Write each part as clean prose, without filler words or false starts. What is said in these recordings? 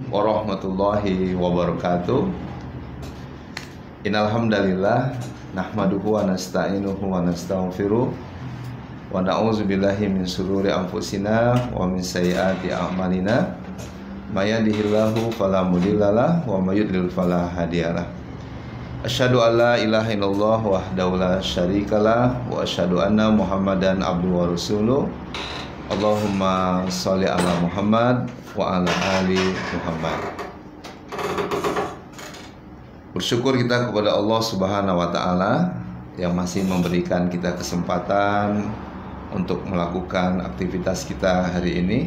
Warahmatullahi wabarakatuh. Innal hamdalillah nahmaduhu wa nasta'inuhu wa nastaghfiruh wa na'udzu billahi min shururi anfusina wa min sayyiati a'malina. May yahdihillahu fala mudhillalah wa may yudlil fala hadiyalah. Asyhadu an la ilaha illallah wahdahu la syarikalah wa asyhadu anna Muhammadan abduhu wa rasuluh. Allahumma sholli ala Muhammad wa ala ali Muhammad. Bersyukur kita kepada Allah Subhanahu wa taala yang masih memberikan kita kesempatan untuk melakukan aktivitas kita hari ini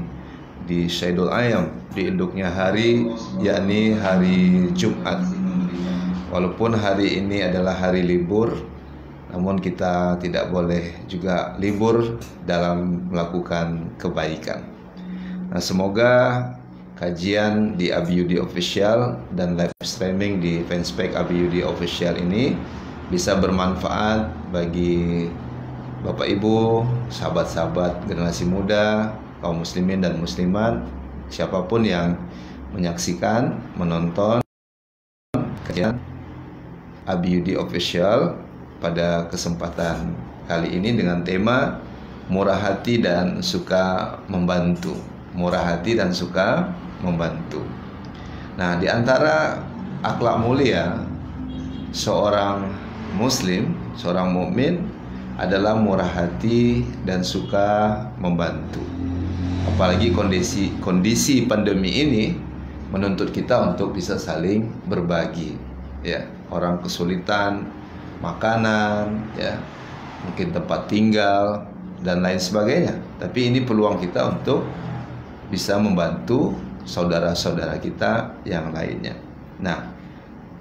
di Syaidul Ayam, di induknya hari, yakni hari Jumat. Walaupun hari ini adalah hari libur, namun kita tidak boleh juga libur dalam melakukan kebaikan. Nah, semoga kajian di ABUD Official dan live streaming di fanspage ABUD Official ini bisa bermanfaat bagi Bapak Ibu, sahabat-sahabat generasi muda, kaum muslimin dan muslimat, siapapun yang menyaksikan, menonton kajian ABUD Official pada kesempatan kali ini dengan tema murah hati dan suka membantu. Murah hati dan suka membantu. Nah, di antara akhlak mulia seorang muslim, seorang mukmin adalah murah hati dan suka membantu. Apalagi kondisi pandemi ini menuntut kita untuk bisa saling berbagi, ya. Orang kesulitan makanan, ya, mungkin tempat tinggal dan lain sebagainya. Tapi ini peluang kita untuk bisa membantu saudara-saudara kita yang lainnya. Nah,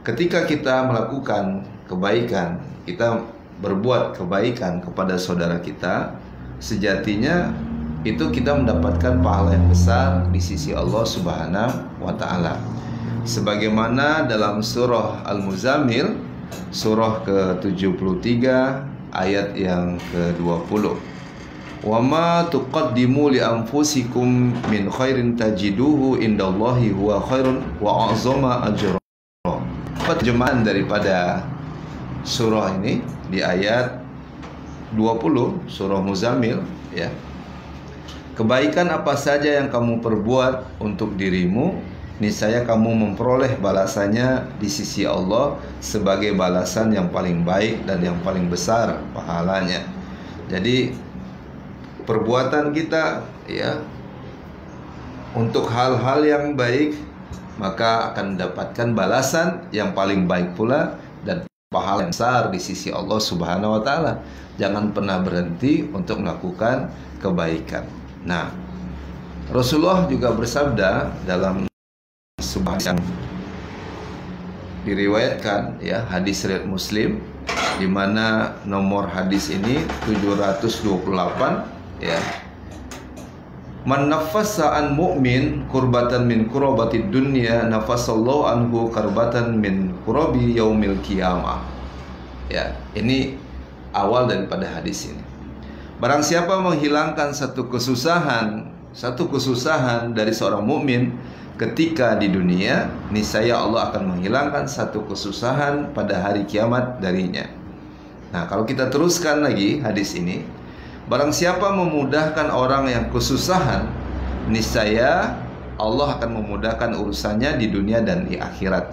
ketika kita melakukan kebaikan, kita berbuat kebaikan kepada saudara kita, sejatinya itu kita mendapatkan pahala yang besar di sisi Allah Subhanahu wa taala. Sebagaimana dalam surah Al-Muzammil, surah ke-73 ayat yang ke-20. Wa ma tuqaddimu li anfusikum min khairin tajiduhu indallahi huwa khairun wa a'zama ajra. Terjemahan daripada surah ini di ayat 20 surah Muzammil, ya. Kebaikan apa saja yang kamu perbuat untuk dirimu, niscaya kamu memperoleh balasannya di sisi Allah sebagai balasan yang paling baik dan yang paling besar pahalanya. Jadi perbuatan kita, ya, untuk hal-hal yang baik, maka akan mendapatkan balasan yang paling baik pula dan pahala yang besar di sisi Allah Subhanahu wa taala. Jangan pernah berhenti untuk melakukan kebaikan. Nah, Rasulullah juga bersabda dalam sebuah yang diriwayatkan, ya, hadis riwayat Muslim, di mana nomor hadis ini 728, ya. Man nafasa an mu'min kurbatan min kurabatid dunya nafasallahu anhu karbatan min kurabi yaumil qiyamah. Ya, ini awal daripada hadis ini. Barang siapa menghilangkan satu kesusahan dari seorang mukmin ketika di dunia, niscaya Allah akan menghilangkan satu kesusahan pada hari kiamat darinya. Nah, kalau kita teruskan lagi hadis ini, barang siapa memudahkan orang yang kesusahan, niscaya Allah akan memudahkan urusannya di dunia dan di akhirat.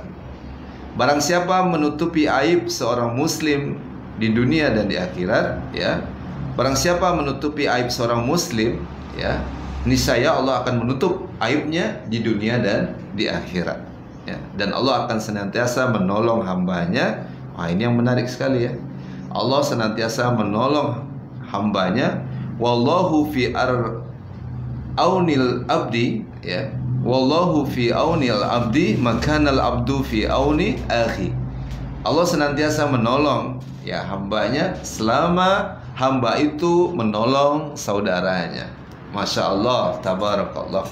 Barang siapa menutupi aib seorang muslim di dunia dan di akhirat, ya. Barang siapa menutupi aib seorang muslim, ya, niscaya Allah akan menutup aibnya di dunia dan di akhirat, ya. Dan Allah akan senantiasa menolong hambanya. Wah, ini yang menarik sekali, ya. Allah senantiasa menolong hambanya. Wallahu fi aunil abdi, ya. Wallahu fi aunil abdi makanal abdu fi auni akhi. Allah senantiasa menolong, ya, hambanya selama hamba itu menolong saudaranya. Masya Allah, tabarakallah.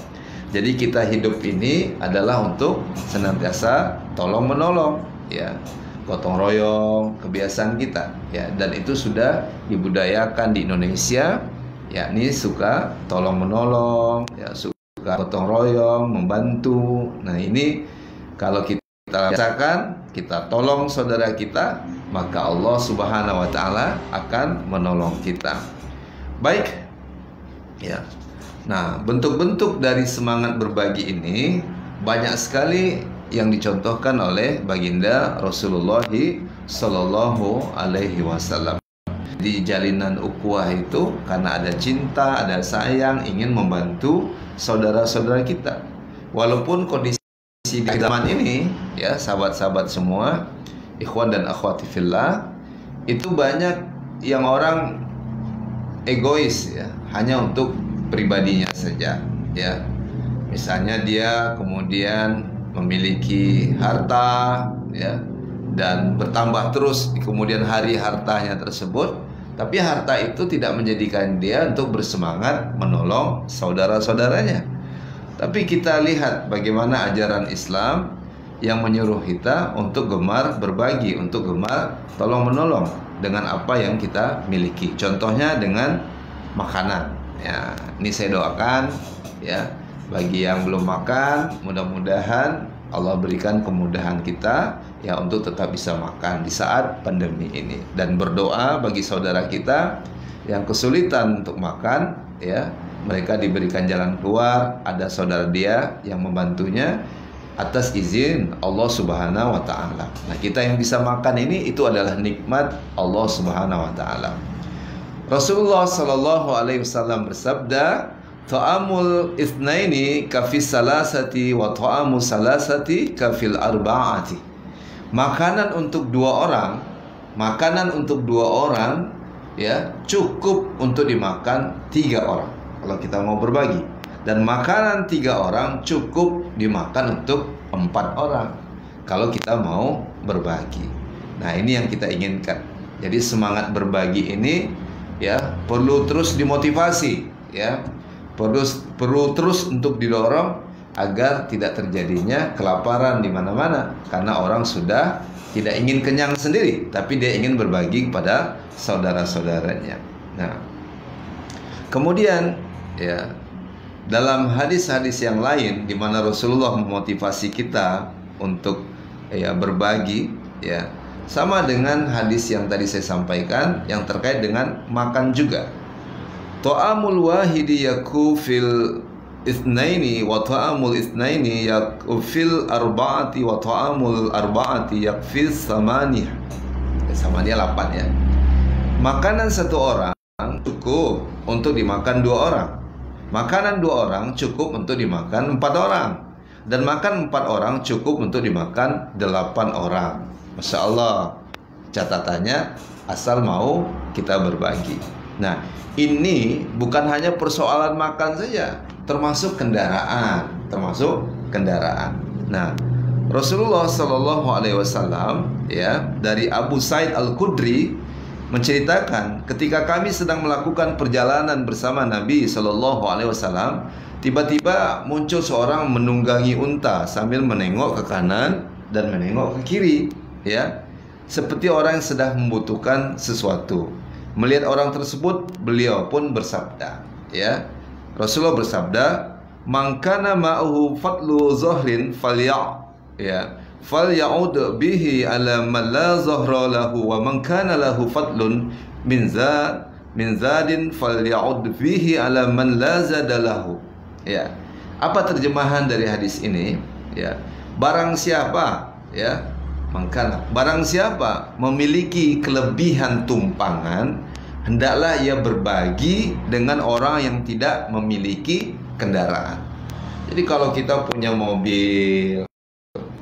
Jadi kita hidup ini adalah untuk senantiasa tolong menolong, ya, gotong royong, kebiasaan kita, ya, dan itu sudah dibudayakan di Indonesia, yakni suka tolong menolong, ya, suka gotong royong, membantu. Nah, ini kalau kita rasakan, kita tolong saudara kita, maka Allah Subhanahu wa taala akan menolong kita. Baik. Ya. Nah, bentuk-bentuk dari semangat berbagi ini banyak sekali yang dicontohkan oleh baginda Rasulullah Sallallahu Alaihi Wasallam. Di jalinan ukhuwah itu karena ada cinta, ada sayang, ingin membantu saudara-saudara kita. Walaupun kondisi di zaman ini, ya sahabat-sahabat semua, ikhwan dan akhwati fillah, itu banyak yang orang egois, ya, hanya untuk pribadinya saja, ya. Misalnya dia kemudian memiliki harta, ya, dan bertambah terus di kemudian hari hartanya tersebut, tapi harta itu tidak menjadikan dia untuk bersemangat menolong saudara-saudaranya. Tapi kita lihat bagaimana ajaran Islam yang menyuruh kita untuk gemar berbagi, untuk gemar tolong menolong dengan apa yang kita miliki. Contohnya dengan makanan. Ya, ini saya doakan, ya, bagi yang belum makan, mudah-mudahan Allah berikan kemudahan kita, ya, untuk tetap bisa makan di saat pandemi ini. Dan berdoa bagi saudara kita yang kesulitan untuk makan, ya, mereka diberikan jalan keluar, ada saudara dia yang membantunya atas izin Allah Subhanahu wa taala. Nah, kita yang bisa makan ini itu adalah nikmat Allah Subhanahu wa taala. Rasulullah Sallallahu Alaihi Wasallam bersabda, ta'amul itsnaini kafis salasati wa ta'amu salasati kafil arba'ati. Makanan untuk dua orang, ya, cukup untuk dimakan 3 orang kalau kita mau berbagi. Dan makanan 3 orang cukup dimakan untuk 4 orang kalau kita mau berbagi. Nah, ini yang kita inginkan. Jadi semangat berbagi ini, ya, perlu terus dimotivasi, ya, perlu terus untuk didorong agar tidak terjadinya kelaparan di mana-mana, karena orang sudah tidak ingin kenyang sendiri, tapi dia ingin berbagi kepada saudara-saudaranya. Nah, kemudian, ya, dalam hadis-hadis yang lain di mana Rasulullah memotivasi kita untuk, ya, berbagi, ya, sama dengan hadis yang tadi saya sampaikan yang terkait dengan makan juga. Ta'amul wahidi yakufil itsnaini wa ta'amul itsnaini yakufil arba'ati wa ta'amul arba'ati yakfis samaniyah. Samaniyah 8, ya. Makanan 1 orang cukup untuk dimakan 2 orang. Makanan 2 orang cukup untuk dimakan 4 orang. Dan makan 4 orang cukup untuk dimakan 8 orang. Masya Allah, catatannya asal mau kita berbagi. Nah, ini bukan hanya persoalan makan saja, termasuk kendaraan, Nah, Rasulullah Shallallahu Alaihi Wasallam, ya, dari Abu Sa'id Al-Khudri menceritakan ketika kami sedang melakukan perjalanan bersama Nabi Shallallahu Alaihi Wasallam, tiba-tiba muncul seorang menunggangi unta sambil menengok ke kanan dan menengok ke kiri, ya, seperti orang yang sedang membutuhkan sesuatu. Melihat orang tersebut, beliau pun bersabda, ya, Rasulullah bersabda, "Man kana ma'uhu fadlu zuhrin falya'ud bihi ala man la zuhra lahu wa man kana lahu fadlun min zadin falya'ud bihi ala man la zada lahu." Ya. Apa terjemahan dari hadis ini? Ya. Barang siapa, ya, barang siapa memiliki kelebihan tumpangan, hendaklah ia berbagi dengan orang yang tidak memiliki kendaraan. Jadi kalau kita punya mobil,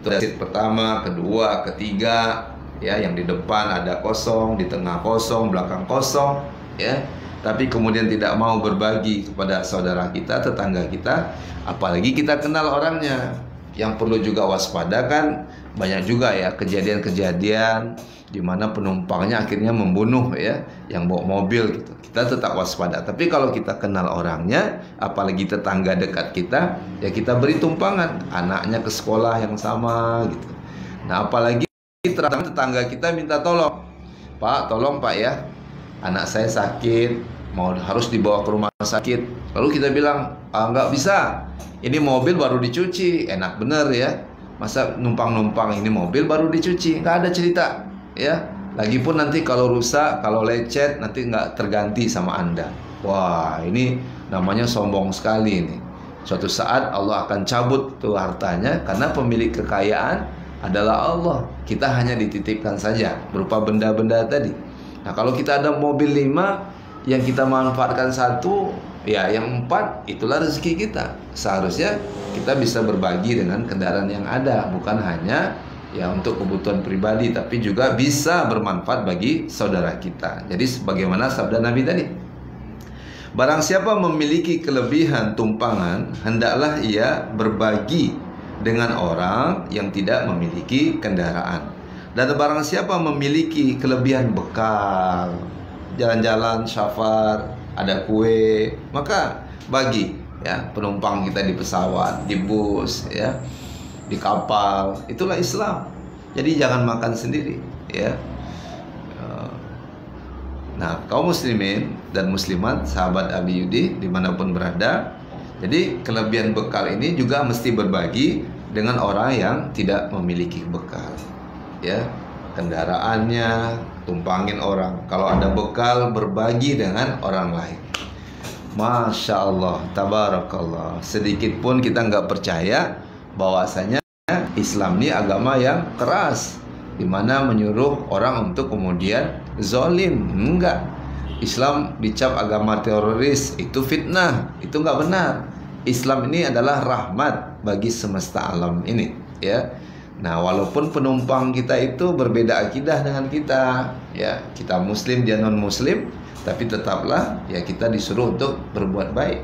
seat pertama, kedua, ketiga, ya, yang di depan ada kosong, di tengah kosong, belakang kosong, ya, tapi kemudian tidak mau berbagi kepada saudara kita, tetangga kita, apalagi kita kenal orangnya. Yang perlu juga waspada kan, banyak juga, ya, kejadian-kejadian di mana penumpangnya akhirnya membunuh, ya, yang bawa mobil gitu. Kita tetap waspada. Tapi kalau kita kenal orangnya, apalagi tetangga dekat kita, ya kita beri tumpangan. Anaknya ke sekolah yang sama gitu. Nah, apalagi tetangga kita minta tolong, "Pak, tolong Pak, ya, anak saya sakit, mau harus dibawa ke rumah sakit. Lalu kita bilang, nggak bisa, ini mobil baru dicuci. Enak bener ya, masa numpang-numpang ini mobil baru dicuci? Nggak ada cerita ya. Lagipun nanti kalau rusak, kalau lecet, nanti nggak terganti sama Anda. Wah, ini namanya sombong sekali ini. Suatu saat Allah akan cabut tuh hartanya, karena pemilik kekayaan adalah Allah. Kita hanya dititipkan saja berupa benda-benda tadi. Nah, kalau kita ada mobil 5, yang kita manfaatkan 1, ya yang 4 itulah rezeki kita. Seharusnya kita bisa berbagi dengan kendaraan yang ada, bukan hanya ya untuk kebutuhan pribadi, tapi juga bisa bermanfaat bagi saudara kita. Jadi sebagaimana sabda Nabi tadi, barang siapa memiliki kelebihan tumpangan, hendaklah ia berbagi dengan orang yang tidak memiliki kendaraan. Dan barang siapa memiliki kelebihan bekal, jalan-jalan, syafar, ada kue, maka bagi ya penumpang kita di pesawat, di bus, ya, di kapal. Itulah Islam. Jadi jangan makan sendiri, ya. Nah, kaum muslimin dan muslimat, sahabat Abi Yudi dimanapun berada, jadi kelebihan bekal ini juga mesti berbagi dengan orang yang tidak memiliki bekal, ya. Kendaraannya tumpangin orang. Kalau ada bekal, berbagi dengan orang lain. Masya Allah, tabarakallah. Sedikit pun kita nggak percaya bahwasanya Islam ini agama yang keras, di mana menyuruh orang untuk kemudian zolim. Enggak. Islam dicap agama teroris, itu fitnah, itu nggak benar. Islam ini adalah rahmat bagi semesta alam ini, ya. Nah, walaupun penumpang kita itu berbeda akidah dengan kita, ya, kita muslim, dia non muslim, tapi tetaplah ya kita disuruh untuk berbuat baik.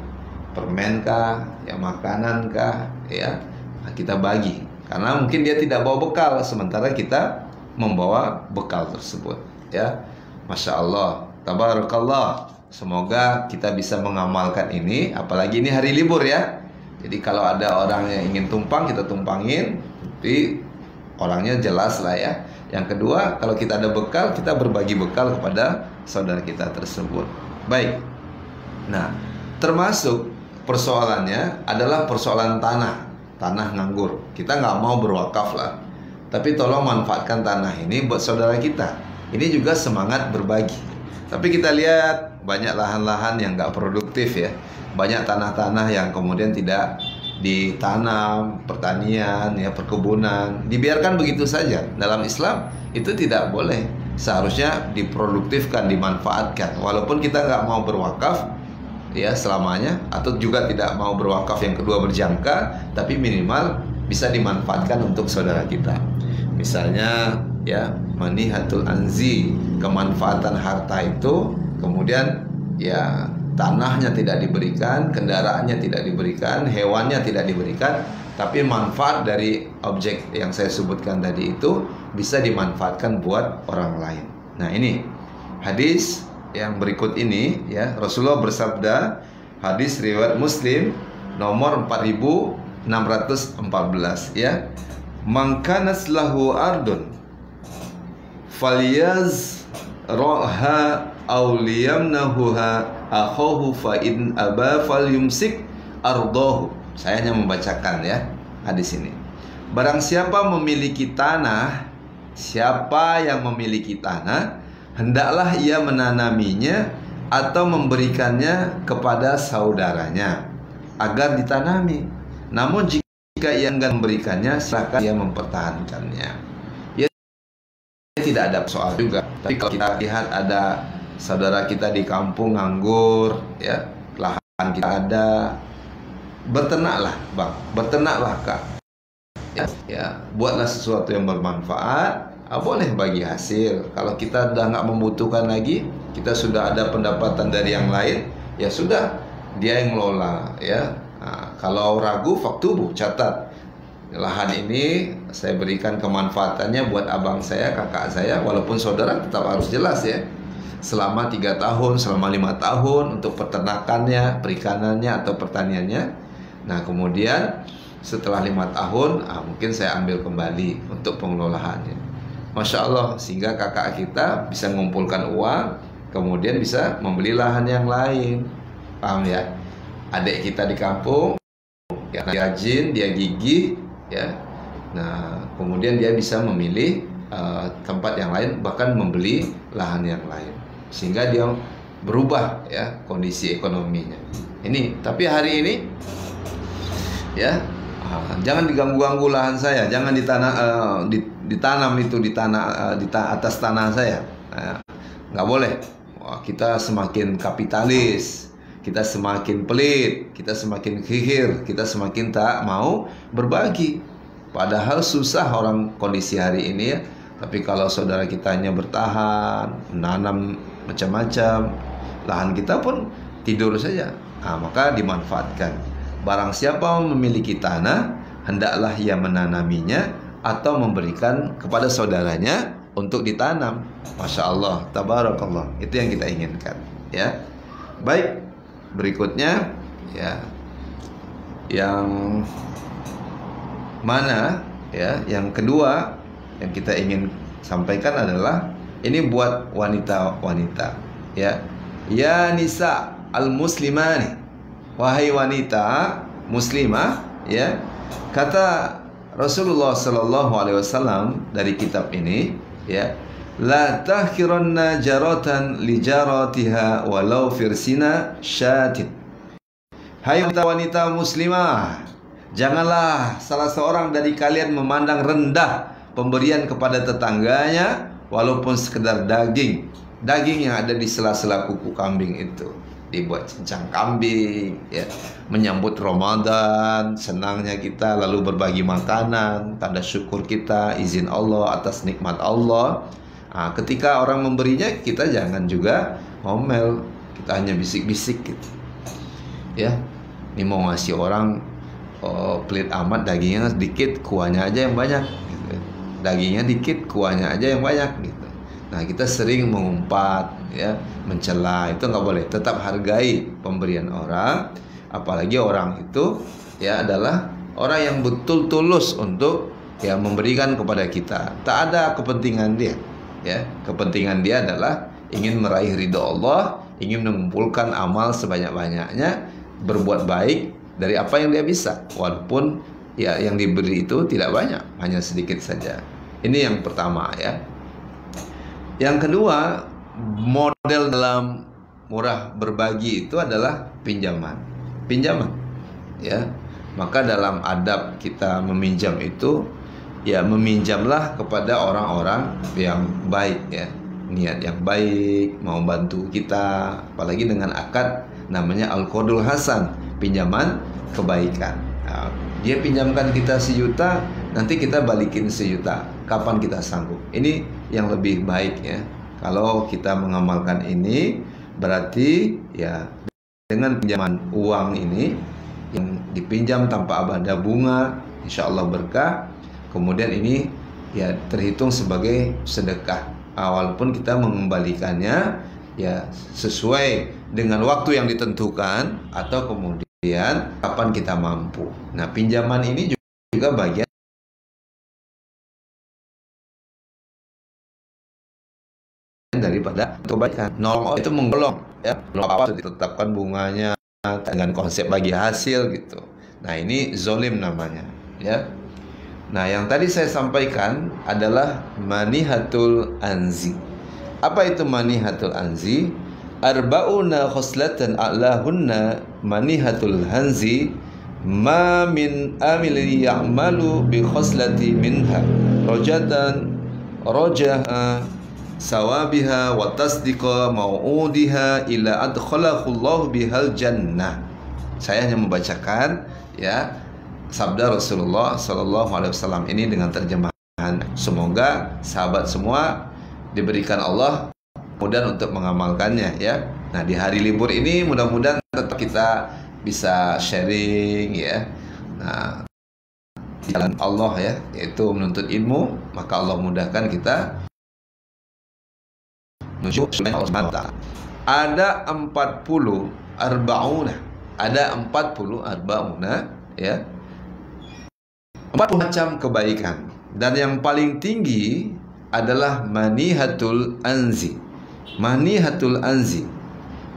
Permen kah, ya makanan kah, ya, nah, kita bagi. Karena mungkin dia tidak bawa bekal, sementara kita membawa bekal tersebut, ya. Masya Allah, tabarakallah. Semoga kita bisa mengamalkan ini, apalagi ini hari libur ya. Jadi kalau ada orang yang ingin tumpang, kita tumpangin, tapi orangnya jelas lah ya. Yang kedua, kalau kita ada bekal, kita berbagi bekal kepada saudara kita tersebut. Baik. Nah, termasuk persoalannya adalah persoalan tanah. Tanah nganggur. Kita nggak mau berwakaf lah, tapi tolong manfaatkan tanah ini buat saudara kita. Ini juga semangat berbagi. Tapi kita lihat banyak lahan-lahan yang nggak produktif ya. Banyak tanah-tanah yang kemudian tidak ditanam, pertanian, ya, perkebunan, dibiarkan begitu saja. Dalam Islam itu tidak boleh. Seharusnya diproduktifkan, dimanfaatkan. Walaupun kita nggak mau berwakaf ya selamanya, atau juga tidak mau berwakaf yang kedua berjangka, tapi minimal bisa dimanfaatkan untuk saudara kita. Misalnya ya, manihatul anzi, kemanfaatan harta itu, kemudian ya tanahnya tidak diberikan, kendaraannya tidak diberikan, hewannya tidak diberikan, tapi manfaat dari objek yang saya sebutkan tadi itu bisa dimanfaatkan buat orang lain. Nah, ini hadis yang berikut ini ya, Rasulullah bersabda, hadis riwayat Muslim nomor 4614 ya. Man kanas lahu ardun falyaz roha auliyamnahuha akhahu fa in aba falyumsik ardahu. Saya hanya membacakan ya hadis ini. Barang siapa memiliki tanah, siapa yang memiliki tanah, hendaklah ia menanaminya atau memberikannya kepada saudaranya agar ditanami. Namun jika ia enggan memberikannya, silakan ia mempertahankannya. Ya, tidak ada soal juga. Tapi kalau kita lihat ada saudara kita di kampung nganggur, ya, lahan kita ada, berternaklah bang, berternaklah kak, ya, buatlah sesuatu yang bermanfaat. Boleh bagi hasil. Kalau kita udah nggak membutuhkan lagi, kita sudah ada pendapatan dari yang lain, ya sudah, dia yang ngelola ya. Nah, kalau ragu, faktubu, catat, lahan ini saya berikan kemanfaatannya buat abang saya, kakak saya, walaupun saudara tetap harus jelas ya, selama 3 tahun, selama 5 tahun untuk peternakannya, perikanannya atau pertaniannya. Nah, kemudian setelah 5 tahun mungkin saya ambil kembali untuk pengelolaannya. Masya Allah, sehingga kakak kita bisa mengumpulkan uang, kemudian bisa membeli lahan yang lain. Paham ya? Adik kita di kampung, ya, dia rajin, dia gigih, ya. Nah, kemudian dia bisa memilih tempat yang lain, bahkan membeli lahan yang lain, sehingga dia berubah ya kondisi ekonominya. Ini, tapi hari ini ya, jangan diganggu-ganggu lahan saya, jangan ditanam itu di atas tanah saya. Nggak boleh. Wah, kita semakin kapitalis, kita semakin pelit, kita semakin kikir, kita semakin tak mau berbagi. Padahal susah orang kondisi hari ini ya. Tapi kalau saudara kita hanya bertahan, menanam macam-macam, lahan kita pun tidur saja. Maka dimanfaatkan. Barang siapa memiliki tanah, hendaklah ia menanaminya atau memberikan kepada saudaranya untuk ditanam. Masya Allah, tabarakallah. Itu yang kita inginkan. Ya, baik. Berikutnya, ya, yang mana? Ya, yang kedua yang kita ingin sampaikan adalah ini buat wanita-wanita. Ya, ya nisa al-muslimani, wahai wanita muslimah, ya. Kata Rasulullah sallallahu alaihi wasallam dari kitab ini, ya, la tahkiranna jaratan li jaratiha walau firsina syatin. Hai wanita muslimah, janganlah salah seorang dari kalian memandang rendah pemberian kepada tetangganya walaupun sekedar daging yang ada di sela-sela kuku kambing itu. Dibuat cincang kambing, ya, menyambut Ramadan, senangnya kita lalu berbagi makanan, tanda syukur kita, izin Allah atas nikmat Allah. Ketika orang memberinya, kita jangan juga ngomel, kita hanya bisik-bisik gitu. Ya, ini mau ngasih orang pelit amat, dagingnya sedikit, kuahnya aja yang banyak gitu. Dagingnya dikit, kuahnya aja yang banyak gitu. Nah, kita sering mengumpat, ya, mencela, itu nggak boleh. Tetap hargai pemberian orang, apalagi orang itu ya adalah orang yang betul tulus untuk ya memberikan kepada kita. Tak ada kepentingan dia, ya. Kepentingan dia adalah ingin meraih ridho Allah, ingin mengumpulkan amal sebanyak-banyaknya, berbuat baik dari apa yang dia bisa, walaupun ya yang diberi itu tidak banyak, hanya sedikit saja. Ini yang pertama, ya. Yang kedua, model dalam murah berbagi itu adalah pinjaman, ya. Maka dalam adab kita meminjam itu, ya, meminjamlah kepada orang-orang yang baik, ya, niat yang baik, mau bantu kita, apalagi dengan akad namanya al-qardul hasan, pinjaman kebaikan. Nah, dia pinjamkan kita 1 juta, nanti kita balikin 1 juta. Kapan kita sanggup? Ini yang lebih baik, ya. Kalau kita mengamalkan ini, berarti ya dengan pinjaman uang ini yang dipinjam tanpa ada bunga, insya Allah berkah. Kemudian ini ya terhitung sebagai sedekah, walaupun kita mengembalikannya ya sesuai dengan waktu yang ditentukan atau kemudian kapan kita mampu. Nah, pinjaman ini juga bagian daripada kebaikan. Nolong itu menggolong, ya, apa ditetapkan bunganya dengan konsep bagi hasil gitu. Nah, ini zolim namanya, ya. Nah, yang tadi saya sampaikan adalah manihatul anzi. Apa itu manihatul anzi? Arba'una khoslatan a'lahunna manihatul hanzi ma min amili ya'malu bi khoslati minha rojaha sawabiha wa tasdiqa mau'udiha ila adkhalahullahu bihal jannah. Saya hanya membacakan, ya, sabda Rasulullah sallallahu alaihi wasallam ini dengan terjemahan. Semoga sahabat semua diberikan Allah mudah untuk mengamalkannya, ya. Nah, di hari libur ini mudah-mudahan tetap kita bisa sharing, ya. Nah, jalan Allah, ya, yaitu menuntut ilmu, maka Allah mudahkan kita menuju Allah Subhanahu wa ta'ala. Ada 40 arba'una, ya, 40 macam kebaikan, dan yang paling tinggi adalah manihatul anzi, manihatul anzi.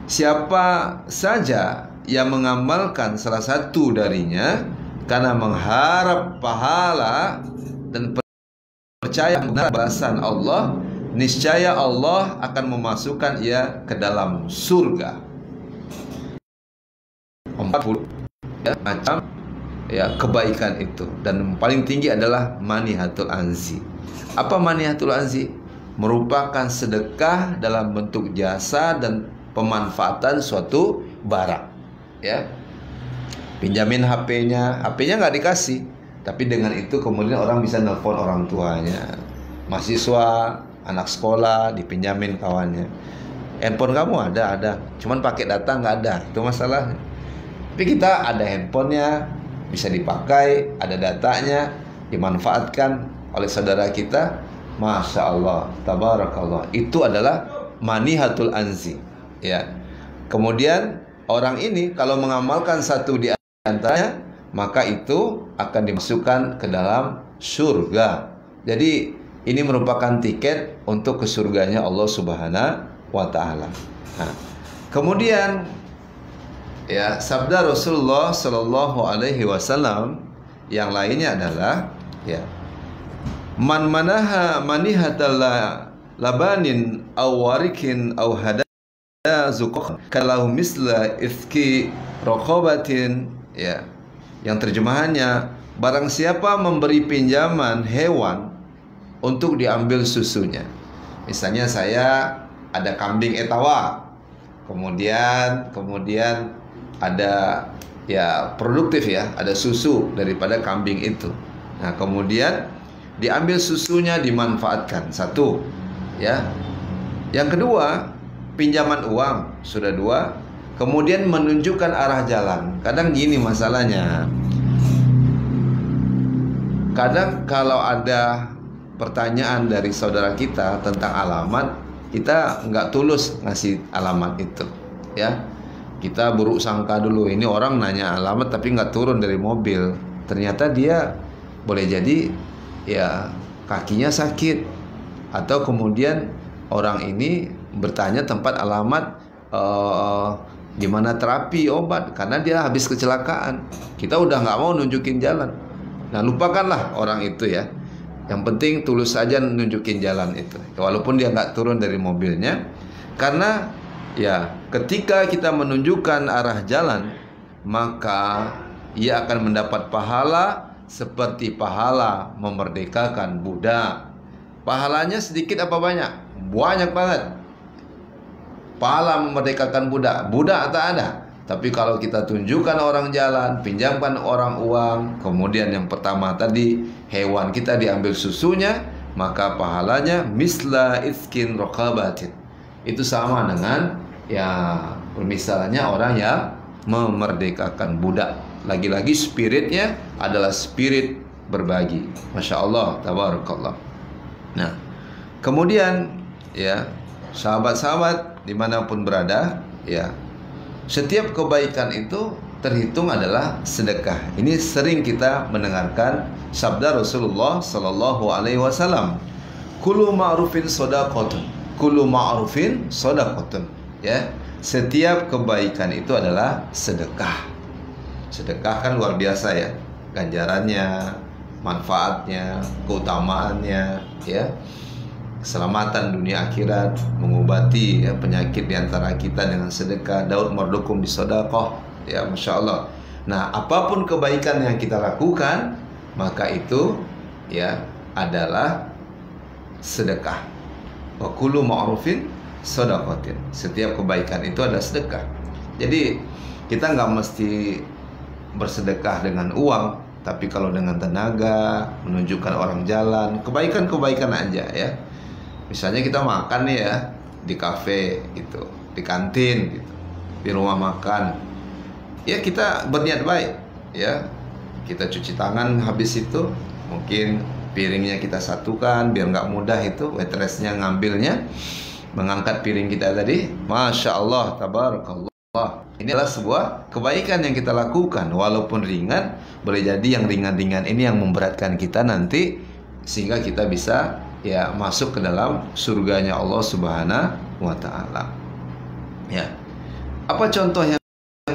Siapa saja yang mengamalkan salah satu darinya karena mengharap pahala dan percaya benar balasan Allah, niscaya Allah akan memasukkan ia ke dalam surga. 40 ya, macam ya kebaikan itu, dan paling tinggi adalah manihatul anzi. Apa manihatul anzi? Merupakan sedekah dalam bentuk jasa dan pemanfaatan suatu barang, ya. Pinjamin HP-nya nggak dikasih, tapi dengan itu kemudian orang bisa nelpon orang tuanya, mahasiswa, anak sekolah dipinjamin kawannya. Handphone kamu ada, cuman pakai data nggak ada, itu masalahnya. Tapi kita ada handphonenya, bisa dipakai, ada datanya, dimanfaatkan oleh saudara kita. Masya Allah, tabarakallah. Itu adalah manihatul anzi, ya. Kemudian orang ini kalau mengamalkan satu di antaranya, maka itu akan dimasukkan ke dalam surga. Jadi ini merupakan tiket untuk ke surganya Allah Subhanahu wa Ta'ala. Nah, kemudian ya, sabda Rasulullah Sallallahu Alaihi Wasallam yang lainnya adalah ya, man manaha manihatal labanin aw warikin aw hadaya zuqah kalau misla ifki raqabatin, ya, yang terjemahannya, barang siapa memberi pinjaman hewan untuk diambil susunya. Misalnya saya ada kambing etawa, kemudian ada ya produktif ya, ada susu daripada kambing itu. Nah, kemudian diambil susunya, dimanfaatkan. Satu, ya. Yang kedua, pinjaman uang, sudah dua. Kemudian menunjukkan arah jalan. Kadang gini masalahnya. Kadang kalau ada pertanyaan dari saudara kita tentang alamat, kita nggak tulus ngasih alamat itu, ya. Kita buruk sangka dulu, ini orang nanya alamat tapi nggak turun dari mobil. Ternyata dia boleh jadi ya kakinya sakit, atau kemudian orang ini bertanya tempat alamat di mana terapi obat karena dia habis kecelakaan. Kita udah nggak mau nunjukin jalan. Nah, lupakanlah orang itu ya. Yang penting tulus saja nunjukin jalan itu, walaupun dia nggak turun dari mobilnya. Karena ya ketika kita menunjukkan arah jalan, maka ia akan mendapat pahala seperti pahala memerdekakan budak. Pahalanya sedikit apa banyak? Banyak banget. Pahala memerdekakan budak, budak tak ada. Tapi kalau kita tunjukkan orang jalan, pinjamkan orang uang, kemudian yang pertama tadi hewan kita diambil susunya, maka pahalanya misla iskin raqabatin. Itu sama dengan ya misalnya orang yang memerdekakan budak. Lagi-lagi spiritnya adalah spirit berbagi. Masya Allah, tabarakallah. Nah, kemudian ya sahabat-sahabat dimanapun berada, ya, setiap kebaikan itu terhitung adalah sedekah. Ini sering kita mendengarkan sabda Rasulullah Sallallahu Alaihi Wasallam, kullu ma'rufin shadaqatun, kullu ma'rufin shadaqatun. Ya, setiap kebaikan itu adalah sedekah. Sedekah kan luar biasa ya, ganjarannya, manfaatnya, keutamaannya, ya, keselamatan dunia akhirat, mengobati ya, penyakit diantara kita dengan sedekah. Daud mardukum bisadaqah, ya, masya Allah. Nah, apapun kebaikan yang kita lakukan, maka itu ya adalah sedekah. Wa kullu ma'rufin shadaqatin. Setiap kebaikan itu adalah sedekah. Jadi kita nggak mesti bersedekah dengan uang, tapi kalau dengan tenaga, menunjukkan orang jalan, kebaikan-kebaikan aja ya. Misalnya kita makan nih ya di kafe gitu, di kantin gitu, di rumah makan, ya kita berniat baik ya. Kita cuci tangan habis itu, mungkin piringnya kita satukan biar nggak mudah itu waitressnya ngambilnya, mengangkat piring kita tadi. Masya Allah, tabarakallah. Ini adalah sebuah kebaikan yang kita lakukan, walaupun ringan. Boleh jadi yang ringan-ringan ini yang memberatkan kita nanti, sehingga kita bisa ya masuk ke dalam surganya Allah Subhanahu wa ta'ala. Ya. Apa contoh yang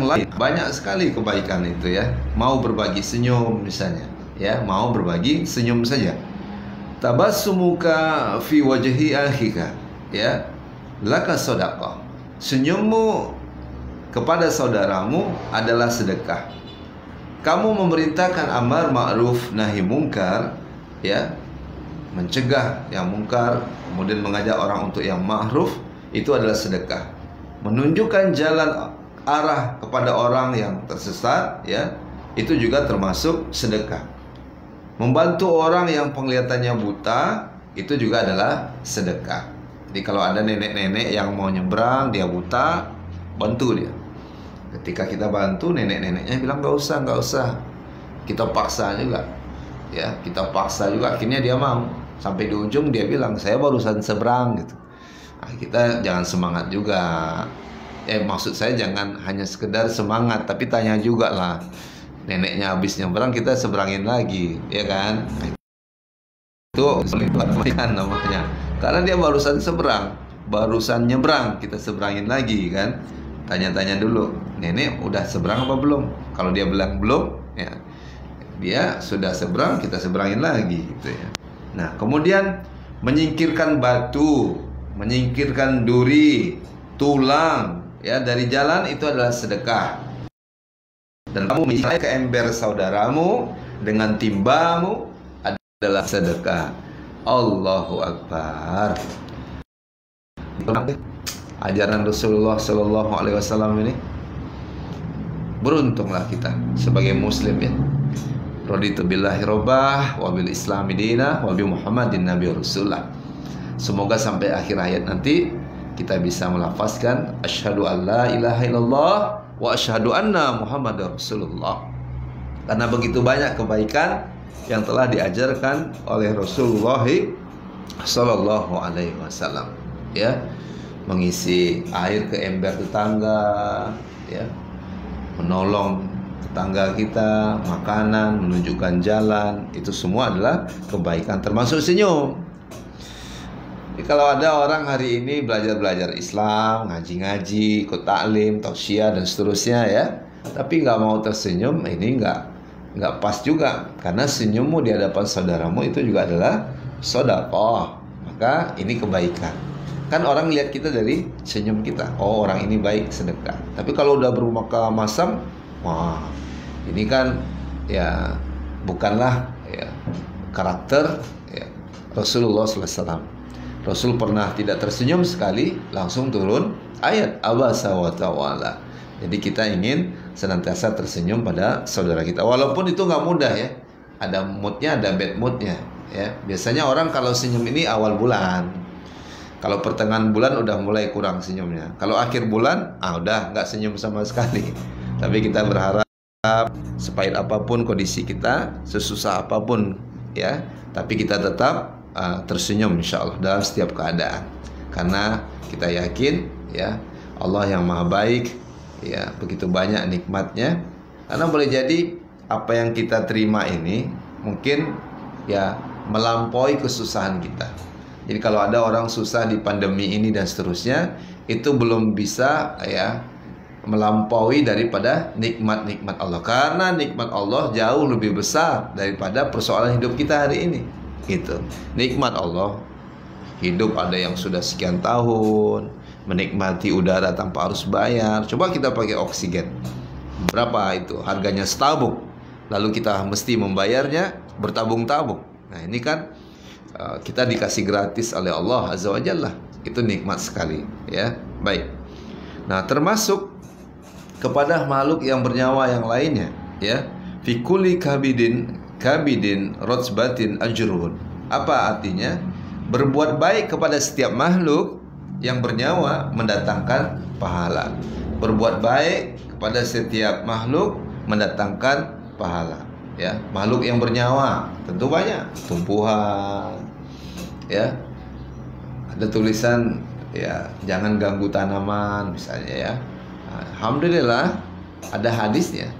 lain? Banyak sekali kebaikan itu ya. Mau berbagi senyum misalnya, ya, mau berbagi senyum saja. Tabassumuka fi wajhi akhika, ya, laka shadaqah. Senyummu kepada saudaramu adalah sedekah. Kamu memerintahkan amar ma'ruf nahi mungkar, ya, mencegah yang mungkar, kemudian mengajak orang untuk yang ma'ruf, itu adalah sedekah. Menunjukkan jalan arah kepada orang yang tersesat, ya, itu juga termasuk sedekah. Membantu orang yang penglihatannya buta, itu juga adalah sedekah. Jadi kalau ada nenek-nenek yang mau nyebrang, dia buta, bantu dia. Ketika kita bantu, nenek-neneknya bilang nggak usah. Kita paksa juga, ya, kita paksa juga. Akhirnya dia mau. Sampai di ujung dia bilang, saya barusan seberang gitu. Nah, kita jangan semangat juga. Maksud saya jangan hanya sekedar semangat, tapi tanya juga lah. Neneknya habis nyebrang, kita seberangin lagi, ya kan? Itu kan namanya. Karena dia barusan seberang, barusan nyebrang, kita seberangin lagi kan. Tanya-tanya dulu, nenek udah seberang apa belum? Kalau dia bilang belum, ya, dia sudah seberang, kita seberangin lagi gitu ya. Nah, kemudian menyingkirkan batu, menyingkirkan duri, tulang, ya, dari jalan, itu adalah sedekah. Dan kamu misalnya ke ember saudaramu dengan timbamu adalah sedekah. Allahu Akbar. Ajaran Rasulullah Shallallahu Alaihi Wasallam ini, beruntunglah kita sebagai Muslim ya. Raditu billahi robbah, wa bil islami dina, wa bi Muhammadin nabi rasulullah. Semoga sampai akhir ayat nanti kita bisa melafazkan asyhadu an la ilaha illallah wa asyhadu anna Muhammadar Rasulullah. Karena begitu banyak kebaikan yang telah diajarkan oleh Rasulullah Sallallahu Alaihi Wasallam, ya, mengisi air ke ember tetangga, ya, menolong tetangga kita, makanan, menunjukkan jalan, itu semua adalah kebaikan, termasuk senyum. Jadi kalau ada orang hari ini belajar Islam, ngaji-ngaji, ikut taklim, tausiah dan seterusnya ya, tapi nggak mau tersenyum, ini nggak pas juga, karena senyummu di hadapan saudaramu itu juga adalah sedekah. Maka ini kebaikan. Kan orang lihat kita dari senyum kita. Oh, orang ini baik, sedekah. Tapi kalau udah bermuka masam, wah, ini kan ya bukanlah ya karakter ya Rasulullah SAW. Rasul pernah tidak tersenyum sekali, langsung turun ayat abasa wa tawalla. Jadi kita ingin senantiasa tersenyum pada saudara kita, walaupun itu nggak mudah ya. Ada moodnya, ada bad moodnya ya. Biasanya orang kalau senyum ini awal bulan, kalau pertengahan bulan udah mulai kurang senyumnya. Kalau akhir bulan, udah nggak senyum sama sekali. Tapi kita berharap sepahit apapun kondisi kita, sesusah apapun ya, tapi kita tetap tersenyum insya Allah dalam setiap keadaan. Karena kita yakin ya Allah yang maha baik, ya, begitu banyak nikmatnya. Karena boleh jadi apa yang kita terima ini mungkin ya melampaui kesusahan kita. Jadi kalau ada orang susah di pandemi ini dan seterusnya, itu belum bisa ya melampaui daripada nikmat-nikmat Allah. Karena nikmat Allah jauh lebih besar daripada persoalan hidup kita hari ini. Gitu. Nikmat Allah, hidup ada yang sudah sekian tahun, menikmati udara tanpa harus bayar. Coba kita pakai oksigen, berapa itu harganya setabung, lalu kita mesti membayarnya bertabung-tabung. Nah ini kan kita dikasih gratis oleh Allah Azza wa Jalla. Itu nikmat sekali ya. Baik. Nah termasuk kepada makhluk yang bernyawa yang lainnya ya, fi kulli kabidin rotsbatin ajrun. Apa artinya? Berbuat baik kepada setiap makhluk yang bernyawa mendatangkan pahala. Berbuat baik kepada setiap makhluk mendatangkan pahala ya. Makhluk yang bernyawa tentu banyak, tumbuhan ya. Ada tulisan ya jangan ganggu tanaman misalnya ya. Alhamdulillah ada hadisnya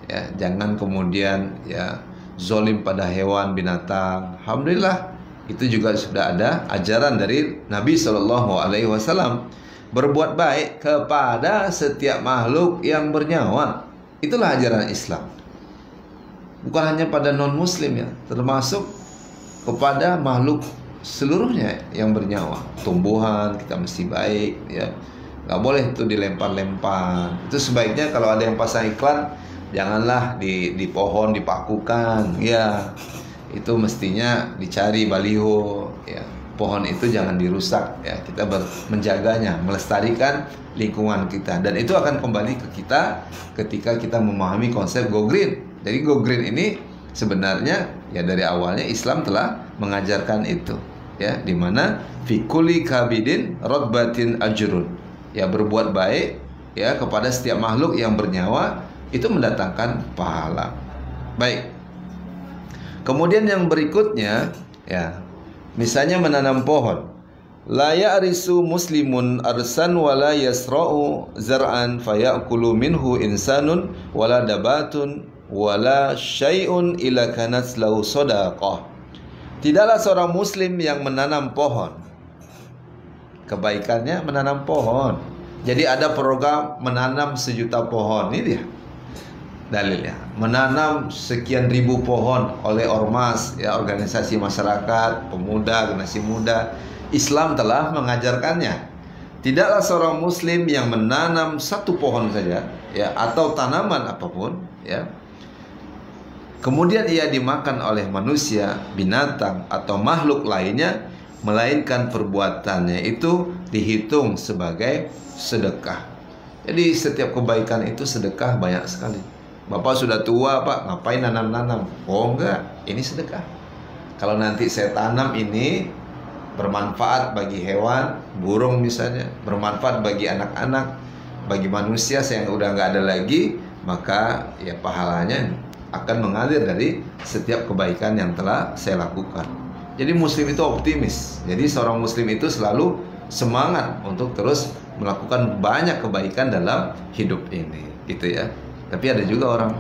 ya, jangan kemudian ya zolim pada hewan binatang. Alhamdulillah Itu juga sudah ada ajaran dari Nabi Shallallahu Alaihi Wasallam. Berbuat baik kepada setiap makhluk yang bernyawa. Itulah ajaran Islam. Bukan hanya pada non-muslim ya, termasuk kepada makhluk seluruhnya yang bernyawa. Tumbuhan kita mesti baik ya. Nggak boleh itu dilempar-lempar. Itu sebaiknya kalau ada yang pasang iklan, janganlah di pohon dipakukan ya. Itu mestinya dicari baliho ya. Pohon itu jangan dirusak ya. Kita menjaganya, melestarikan lingkungan kita, dan itu akan kembali ke kita ketika kita memahami konsep Go Green. Jadi Go Green ini sebenarnya ya dari awalnya Islam telah mengajarkan itu ya, dimana fi kulli kabidin rotbatin ajrun ya, berbuat baik ya kepada setiap makhluk yang bernyawa itu mendatangkan pahala. Baik. Kemudian yang berikutnya ya, misalnya menanam pohon. La ya'risu muslimun arsan wala yasra'u zar'an fayakulu minhu insanun wala dabatun wala syai'un ila kanat lahu sadaqah. Tidaklah seorang muslim yang menanam pohon. Kebaikannya menanam pohon. Jadi ada program menanam 1 juta pohon. Ini dia dalilnya. Menanam sekian ribu pohon oleh ormas ya, organisasi masyarakat, pemuda, generasi muda. Islam telah mengajarkannya. Tidaklah seorang muslim yang menanam 1 pohon saja ya, atau tanaman apapun ya, kemudian ia dimakan oleh manusia, binatang atau makhluk lainnya, melainkan perbuatannya itu dihitung sebagai sedekah. Jadi setiap kebaikan itu sedekah banyak sekali. Bapak sudah tua Pak, ngapain nanam-nanam? Oh enggak, ini sedekah. Kalau nanti saya tanam ini bermanfaat bagi hewan, burung misalnya, bermanfaat bagi anak-anak, bagi manusia saya yang udah nggak ada lagi, maka ya pahalanya akan mengalir dari setiap kebaikan yang telah saya lakukan. Jadi muslim itu optimis. Jadi seorang muslim itu selalu semangat untuk terus melakukan banyak kebaikan dalam hidup ini, gitu ya. Tapi ada juga orang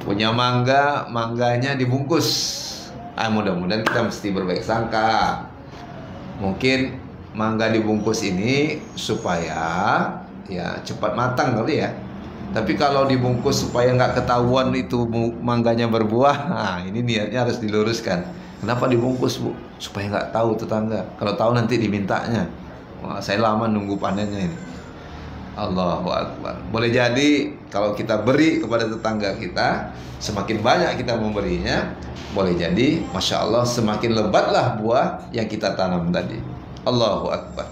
punya mangga, mangganya dibungkus. Mudah-mudahan kita mesti berbaik sangka. Mungkin mangga dibungkus ini supaya ya cepat matang kali ya. Tapi kalau dibungkus supaya nggak ketahuan itu mangganya berbuah, nah ini niatnya harus diluruskan. Kenapa dibungkus Bu? Supaya nggak tahu tetangga. Kalau tahu nanti dimintanya. Wah, saya lama nunggu panennya ini. Allahu Akbar. Boleh jadi kalau kita beri kepada tetangga kita, semakin banyak kita memberinya, boleh jadi Masya Allah semakin lebatlah buah yang kita tanam tadi. Allahu Akbar.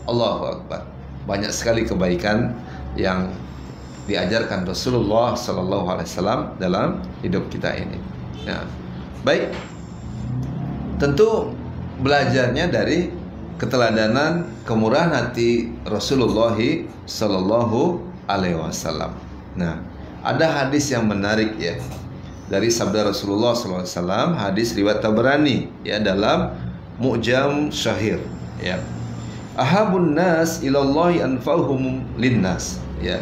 Allahu Akbar. Banyak sekali kebaikan yang diajarkan Rasulullah Sallallahu Alaihi Wasallam dalam hidup kita ini. Ya. Baik. Tentu belajarnya dari keteladanan kemurahan hati Rasulullah Sallallahu Alaihi Wasallam. Nah, ada hadis yang menarik ya dari sabda Rasulullah Sallallahu Alaihi Wasallam, hadis riwayat Tabrani ya dalam Mu'jam Syahir ya. Ahabun nas ilallahi anfa'uhum linnas ya.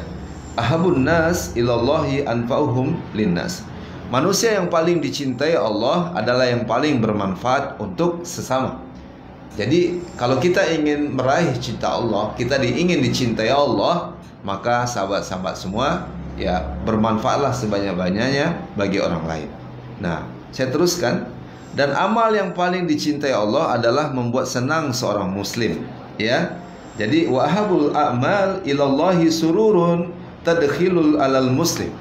Ahabun nas ilallahi anfa'uhum linnas. Manusia yang paling dicintai Allah adalah yang paling bermanfaat untuk sesama. Jadi kalau kita ingin meraih cinta Allah, kita ingin dicintai Allah, maka sahabat-sahabat semua ya bermanfaatlah sebanyak-banyaknya bagi orang lain. Nah, saya teruskan, dan amal yang paling dicintai Allah adalah membuat senang seorang muslim ya. Jadi wahabul a'mal ilallahi sururun tadkhilul alal muslim.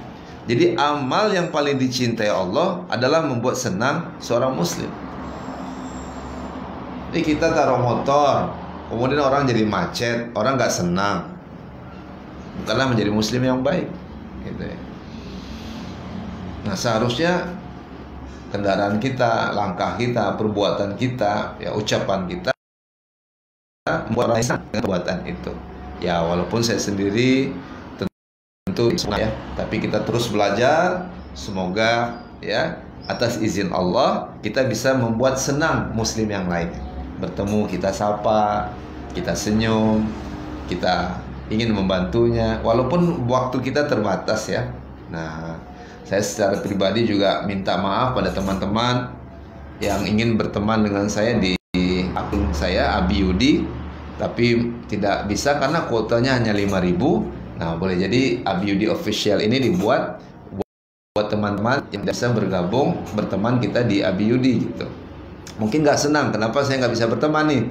Jadi amal yang paling dicintai Allah adalah membuat senang seorang muslim. Jadi kita taruh motor, kemudian orang jadi macet, orang nggak senang, bukanlah menjadi muslim yang baik, gitu ya. Nah seharusnya kendaraan kita, langkah kita, perbuatan kita, ya ucapan kita membuat orang senang dengan perbuatan itu. Ya walaupun saya sendiri tentu ya, tapi kita terus belajar, semoga ya atas izin Allah kita bisa membuat senang muslim yang lain. Bertemu kita sapa, kita senyum, kita ingin membantunya walaupun waktu kita terbatas ya. Nah, saya secara pribadi juga minta maaf pada teman-teman yang ingin berteman dengan saya di akun saya Abi Yudi, tapi tidak bisa karena kuotanya hanya 5.000. Nah, boleh jadi Abi Yudi Official ini dibuat buat teman-teman yang bisa bergabung berteman kita di Abi Yudi gitu. Mungkin nggak senang kenapa saya nggak bisa berteman nih,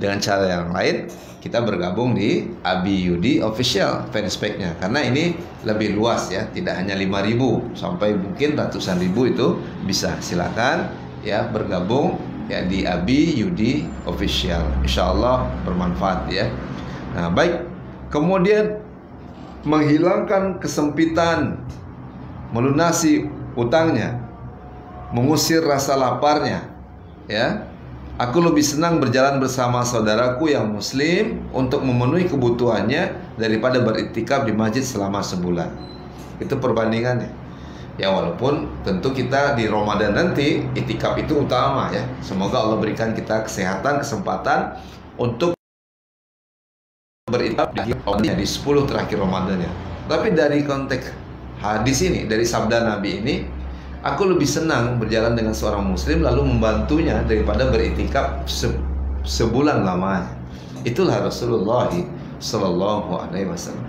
dengan cara yang lain kita bergabung di Abi Yudi Official fanspage-nya, karena ini lebih luas ya, tidak hanya 5.000 sampai mungkin ratusan ribu itu bisa. Silakan ya bergabung ya di Abi Yudi Official, insya Allah bermanfaat ya. Nah baik, kemudian menghilangkan kesempitan, melunasi utangnya, mengusir rasa laparnya ya. Aku lebih senang berjalan bersama saudaraku yang muslim untuk memenuhi kebutuhannya daripada beriktikaf di masjid selama sebulan. Itu perbandingannya. Ya walaupun tentu kita di Ramadan nanti iktikaf itu utama ya. Semoga Allah berikan kita kesehatan, kesempatan untuk beriktikaf di 10 terakhir Ramadannya. Tapi dari konteks hadis ini, dari sabda Nabi ini, aku lebih senang berjalan dengan seorang muslim lalu membantunya daripada beriktikaf sebulan lamanya. Itulah Rasulullah Sallallahu Alaihi Wasallam.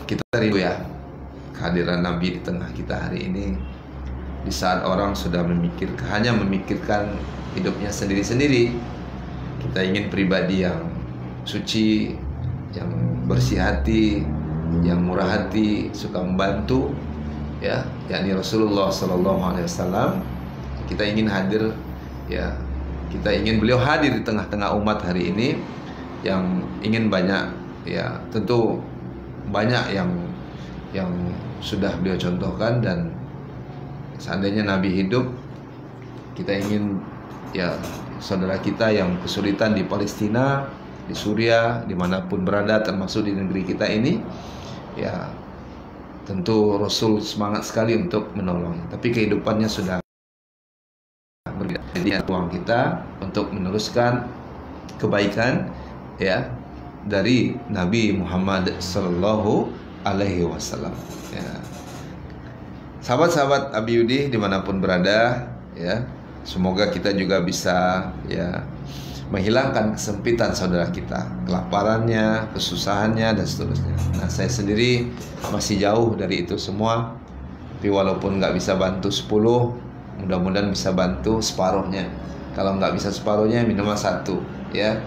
Kita rindu ya kehadiran Nabi di tengah kita hari ini, di saat orang sudah hanya memikirkan hidupnya sendiri-sendiri. Kita ingin pribadi yang suci, yang bersih hati, yang murah hati, suka membantu ya, yakni Rasulullah Sallallahu Alaihi Wasallam. Kita ingin hadir ya, kita ingin beliau hadir di tengah-tengah umat hari ini, yang ingin banyak ya, tentu banyak yang sudah beliau contohkan, dan seandainya Nabi hidup, kita ingin ya saudara kita yang kesulitan di Palestina, di Suriah, dimanapun berada, termasuk di negeri kita ini ya, tentu Rasul semangat sekali untuk menolong, tapi kehidupannya sudah berbeda. Jadi ruang kita untuk meneruskan kebaikan ya dari Nabi Muhammad Sallallahu Alaihi Wasallam ya. Sahabat-sahabat Abi Yudi dimanapun berada ya, semoga kita juga bisa ya menghilangkan kesempitan saudara kita, kelaparannya, kesusahannya, dan seterusnya. Nah, saya sendiri masih jauh dari itu semua, tapi walaupun nggak bisa bantu 10, mudah-mudahan bisa bantu separuhnya. Kalau nggak bisa separuhnya, minimal 1 ya.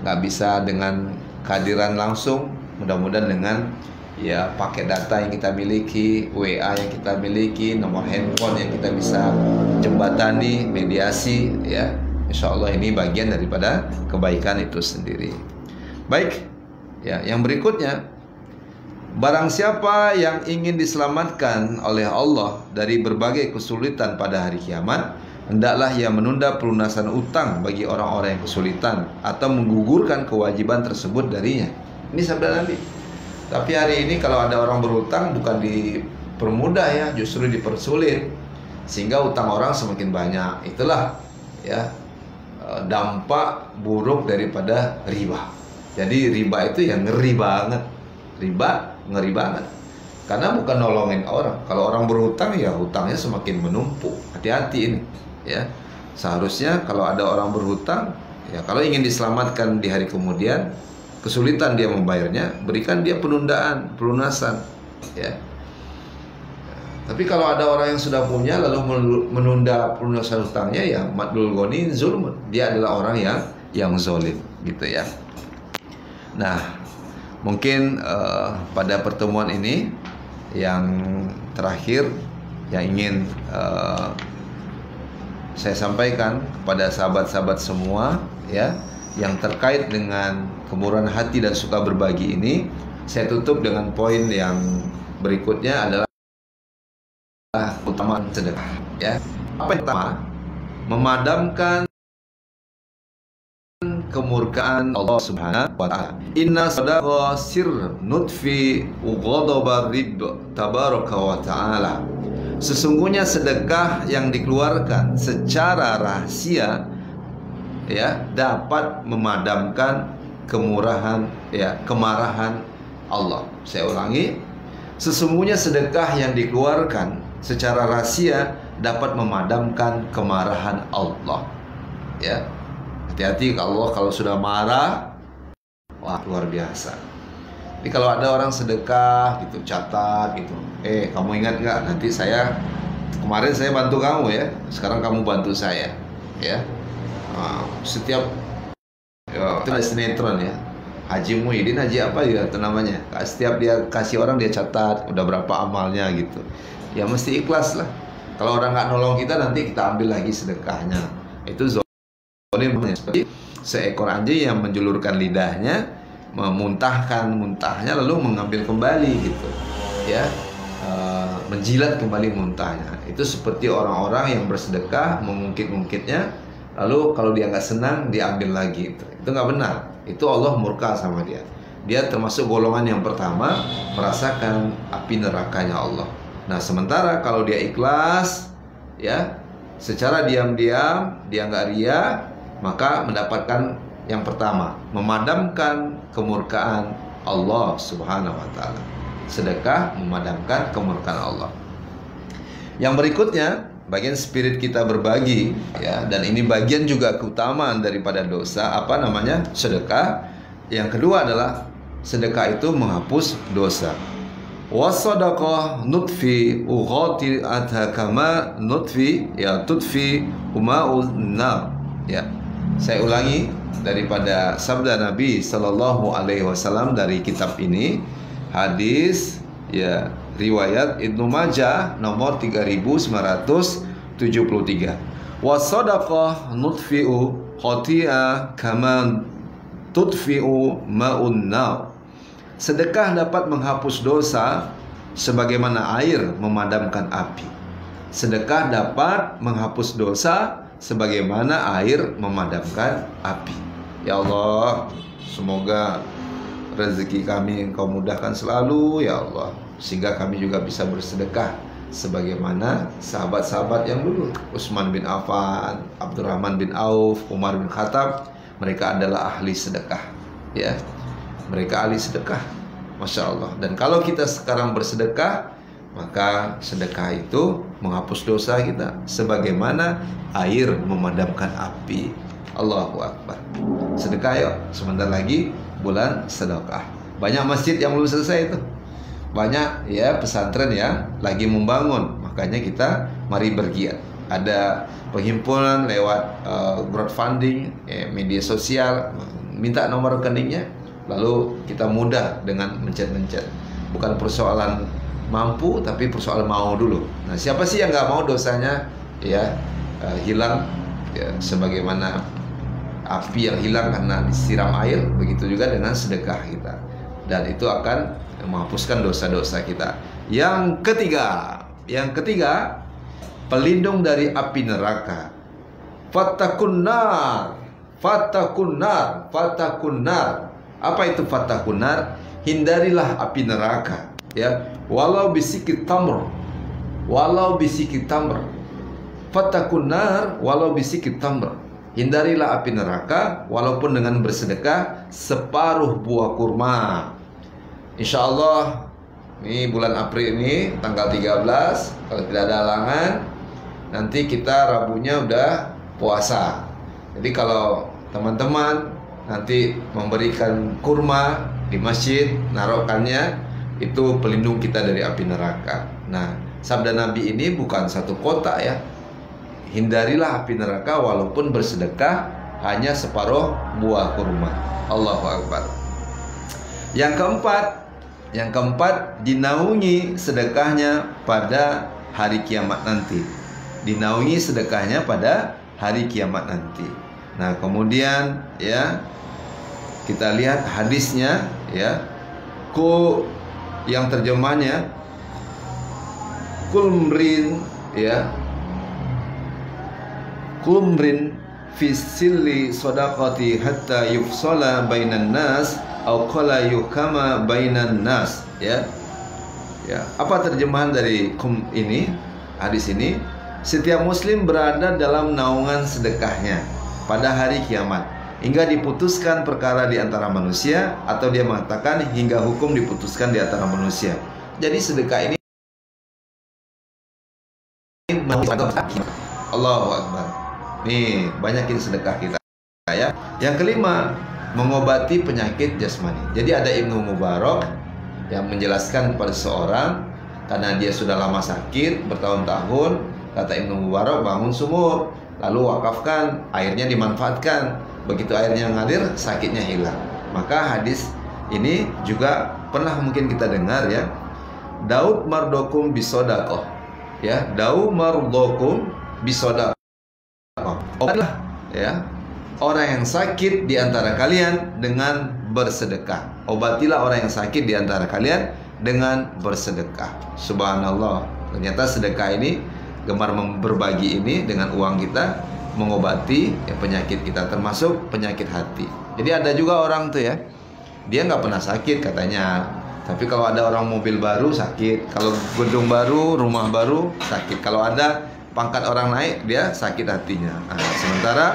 Nggak bisa dengan kehadiran langsung, mudah-mudahan dengan ya pakai data yang kita miliki, WA yang kita miliki, nomor handphone yang kita bisa jembatani, mediasi ya. Insya Allah ini bagian daripada kebaikan itu sendiri. Baik, ya, yang berikutnya, barang siapa yang ingin diselamatkan oleh Allah dari berbagai kesulitan pada hari kiamat, hendaklah ia menunda pelunasan utang bagi orang-orang yang kesulitan atau menggugurkan kewajiban tersebut darinya. Ini sabda Nabi. Tapi hari ini kalau ada orang berhutang, bukan dipermudah ya, justru dipersulit, sehingga utang orang semakin banyak. Itulah ya dampak buruk daripada riba. Jadi riba itu yang ngeri banget. Riba ngeri banget. Karena bukan nolongin orang. Kalau orang berhutang ya hutangnya semakin menumpuk. Hati-hati ini ya. Seharusnya kalau ada orang berhutang ya, kalau ingin diselamatkan di hari kemudian, kesulitan dia membayarnya, berikan dia penundaan, pelunasan ya. Tapi kalau ada orang yang sudah punya lalu menunda pelunasan hutangnya, ya madlul ghani zulmun. Dia adalah orang yang zalim gitu ya. Nah, mungkin pada pertemuan ini yang terakhir yang ingin saya sampaikan kepada sahabat-sahabat semua ya, yang terkait dengan kemurahan hati dan suka berbagi ini, saya tutup dengan poin yang berikutnya adalah utama sedekah ya. Apa yang pertama? Memadamkan kemurkaan Allah Subhanahu wa taala. Inna sadaqah sir nutfi ghadabar ribb tabaraka wa taala. Sesungguhnya sedekah yang dikeluarkan secara rahasia ya dapat memadamkan kemarahan Allah. Saya ulangi, sesungguhnya sedekah yang dikeluarkan secara rahasia dapat memadamkan kemarahan Allah. Ya, hati-hati kalau sudah marah, wah luar biasa. Jadi kalau ada orang sedekah gitu, catat gitu, kamu ingat nggak? Nanti kemarin saya bantu kamu ya, sekarang kamu bantu saya, ya. Setiap itu ada sinetron ya, Haji Muhyiddin, Haji apa ya itu namanya. Setiap dia kasih orang dia catat udah berapa amalnya gitu. Ya mesti ikhlas lah. Kalau orang nggak nolong kita, nanti kita ambil lagi sedekahnya. Itu zolim. Seperti seekor anjing yang menjulurkan lidahnya, muntahnya lalu mengambil kembali gitu, ya, menjilat kembali muntahnya. Itu seperti orang-orang yang bersedekah mengungkit-ungkitnya, lalu kalau dia nggak senang diambil lagi. Itu nggak benar. Itu Allah murka sama dia. Dia termasuk golongan yang pertama merasakan api nerakanya Allah. Nah, sementara kalau dia ikhlas, ya, secara diam-diam, dia nggak ria, maka mendapatkan yang pertama, memadamkan kemurkaan Allah Subhanahu wa Ta'ala. Sedekah memadamkan kemurkaan Allah. Yang berikutnya, bagian spirit kita berbagi, ya, dan ini bagian juga keutamaan daripada dosa, sedekah. Yang kedua adalah sedekah itu menghapus dosa. Wasadaqah nutfi ughati'atha kama nutfi tudfi uma'un nar. Ya, saya ulangi daripada sabda Nabi Sallallahu Alaihi Wasallam dari kitab ini, hadis, ya, riwayat Ibnu Majah nomor 3973. Wasadaqah nutfi'u khati'ah kama tudfi'u ma'un nar. Sedekah dapat menghapus dosa sebagaimana air memadamkan api. Sedekah dapat menghapus dosa sebagaimana air memadamkan api. Ya Allah, semoga rezeki kami Engkau mudahkan selalu, ya Allah, sehingga kami juga bisa bersedekah sebagaimana sahabat-sahabat yang dulu, Utsman bin Affan, Abdurrahman bin Auf, Umar bin Khattab. Mereka adalah ahli sedekah, ya. Mereka ahli sedekah, Masya Allah. Dan kalau kita sekarang bersedekah, maka sedekah itu menghapus dosa kita sebagaimana air memadamkan api. Allahu Akbar. Sedekah yuk, sebentar lagi bulan sedekah. Banyak masjid yang belum selesai itu. Banyak ya pesantren yang lagi membangun. Makanya kita mari bergiat. Ada penghimpunan lewat crowdfunding, media sosial, minta nomor rekeningnya, lalu kita mudah dengan mencet-mencet. Bukan persoalan mampu, tapi persoalan mau dulu. Nah, siapa sih yang nggak mau dosanya ya hilang, ya, sebagaimana api yang hilang karena disiram air, begitu juga dengan sedekah kita, dan itu akan menghapuskan dosa-dosa kita. Yang ketiga, pelindung dari api neraka. Fatakun nar. Apa itu fatakun nar? Hindarilah api neraka, ya, walau bisikit tamr. Fatakun nar walau bisikit tamr. Hindarilah api neraka walaupun dengan bersedekah separuh buah kurma. Insya Allah ini bulan April ini tanggal 13, kalau tidak ada halangan, nanti kita Rabunya udah puasa. Jadi kalau teman-teman nanti memberikan kurma di masjid, narokannya, itu pelindung kita dari api neraka. Nah, sabda Nabi ini bukan satu kotak ya. Hindarilah api neraka walaupun bersedekah hanya separuh buah kurma. Allahu Akbar. Yang keempat, dinaungi sedekahnya pada hari kiamat nanti. Dinaungi sedekahnya pada hari kiamat nanti. Nah, kemudian ya kita lihat hadisnya, ya. Yang terjemahnya kulmrin, ya. Kulmrin fi silli sadaqati hatta yufsala bainan nas au qala yukama bainan nas, ya. Ya, apa terjemahan dari ini? Hadis ini, setiap muslim berada dalam naungan sedekahnya pada hari kiamat hingga diputuskan perkara di antara manusia, atau dia mengatakan hingga hukum diputuskan di antara manusia. Jadi sedekah ini Allahu Akbar. Nih, banyakin sedekah kita ya. Yang kelima, mengobati penyakit jasmani. Jadi ada Ibnu Mubarak yang menjelaskan kepada seorang karena dia sudah lama sakit bertahun-tahun, kata Ibnu Mubarak, bangun sumur, lalu wakafkan, airnya dimanfaatkan. Begitu airnya ngalir, sakitnya hilang. Maka hadis ini juga pernah mungkin kita dengar ya. Daud mardokum bisodakoh, ya, Daud mardokum bisodakoh. Obatlah ya orang yang sakit di antara kalian dengan bersedekah. Obatilah orang yang sakit di antara kalian dengan bersedekah. Subhanallah. Ternyata sedekah ini, gemar berbagi ini dengan uang kita mengobati ya, penyakit kita, termasuk penyakit hati. Jadi ada juga orang tuh ya, dia nggak pernah sakit katanya, tapi kalau ada orang mobil baru sakit, kalau gedung baru, rumah baru sakit, kalau ada pangkat orang naik dia sakit hatinya. Nah, sementara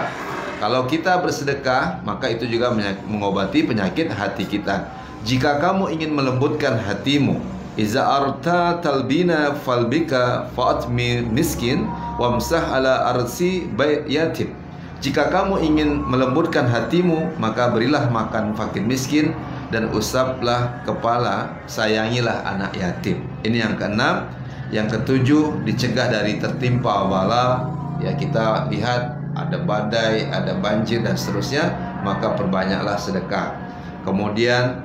kalau kita bersedekah, maka itu juga mengobati penyakit hati kita. Jika kamu ingin melembutkan hatimu, iza arta talbina falbika fa'atmi miskin wamsah ala arsi yatim. Jika kamu ingin melembutkan hatimu, maka berilah makan fakir miskin dan usaplah kepala, sayangilah anak yatim. Ini yang keenam. Yang ketujuh, dicegah dari tertimpa bala. Ya, kita lihat ada badai, ada banjir dan seterusnya, maka perbanyaklah sedekah. Kemudian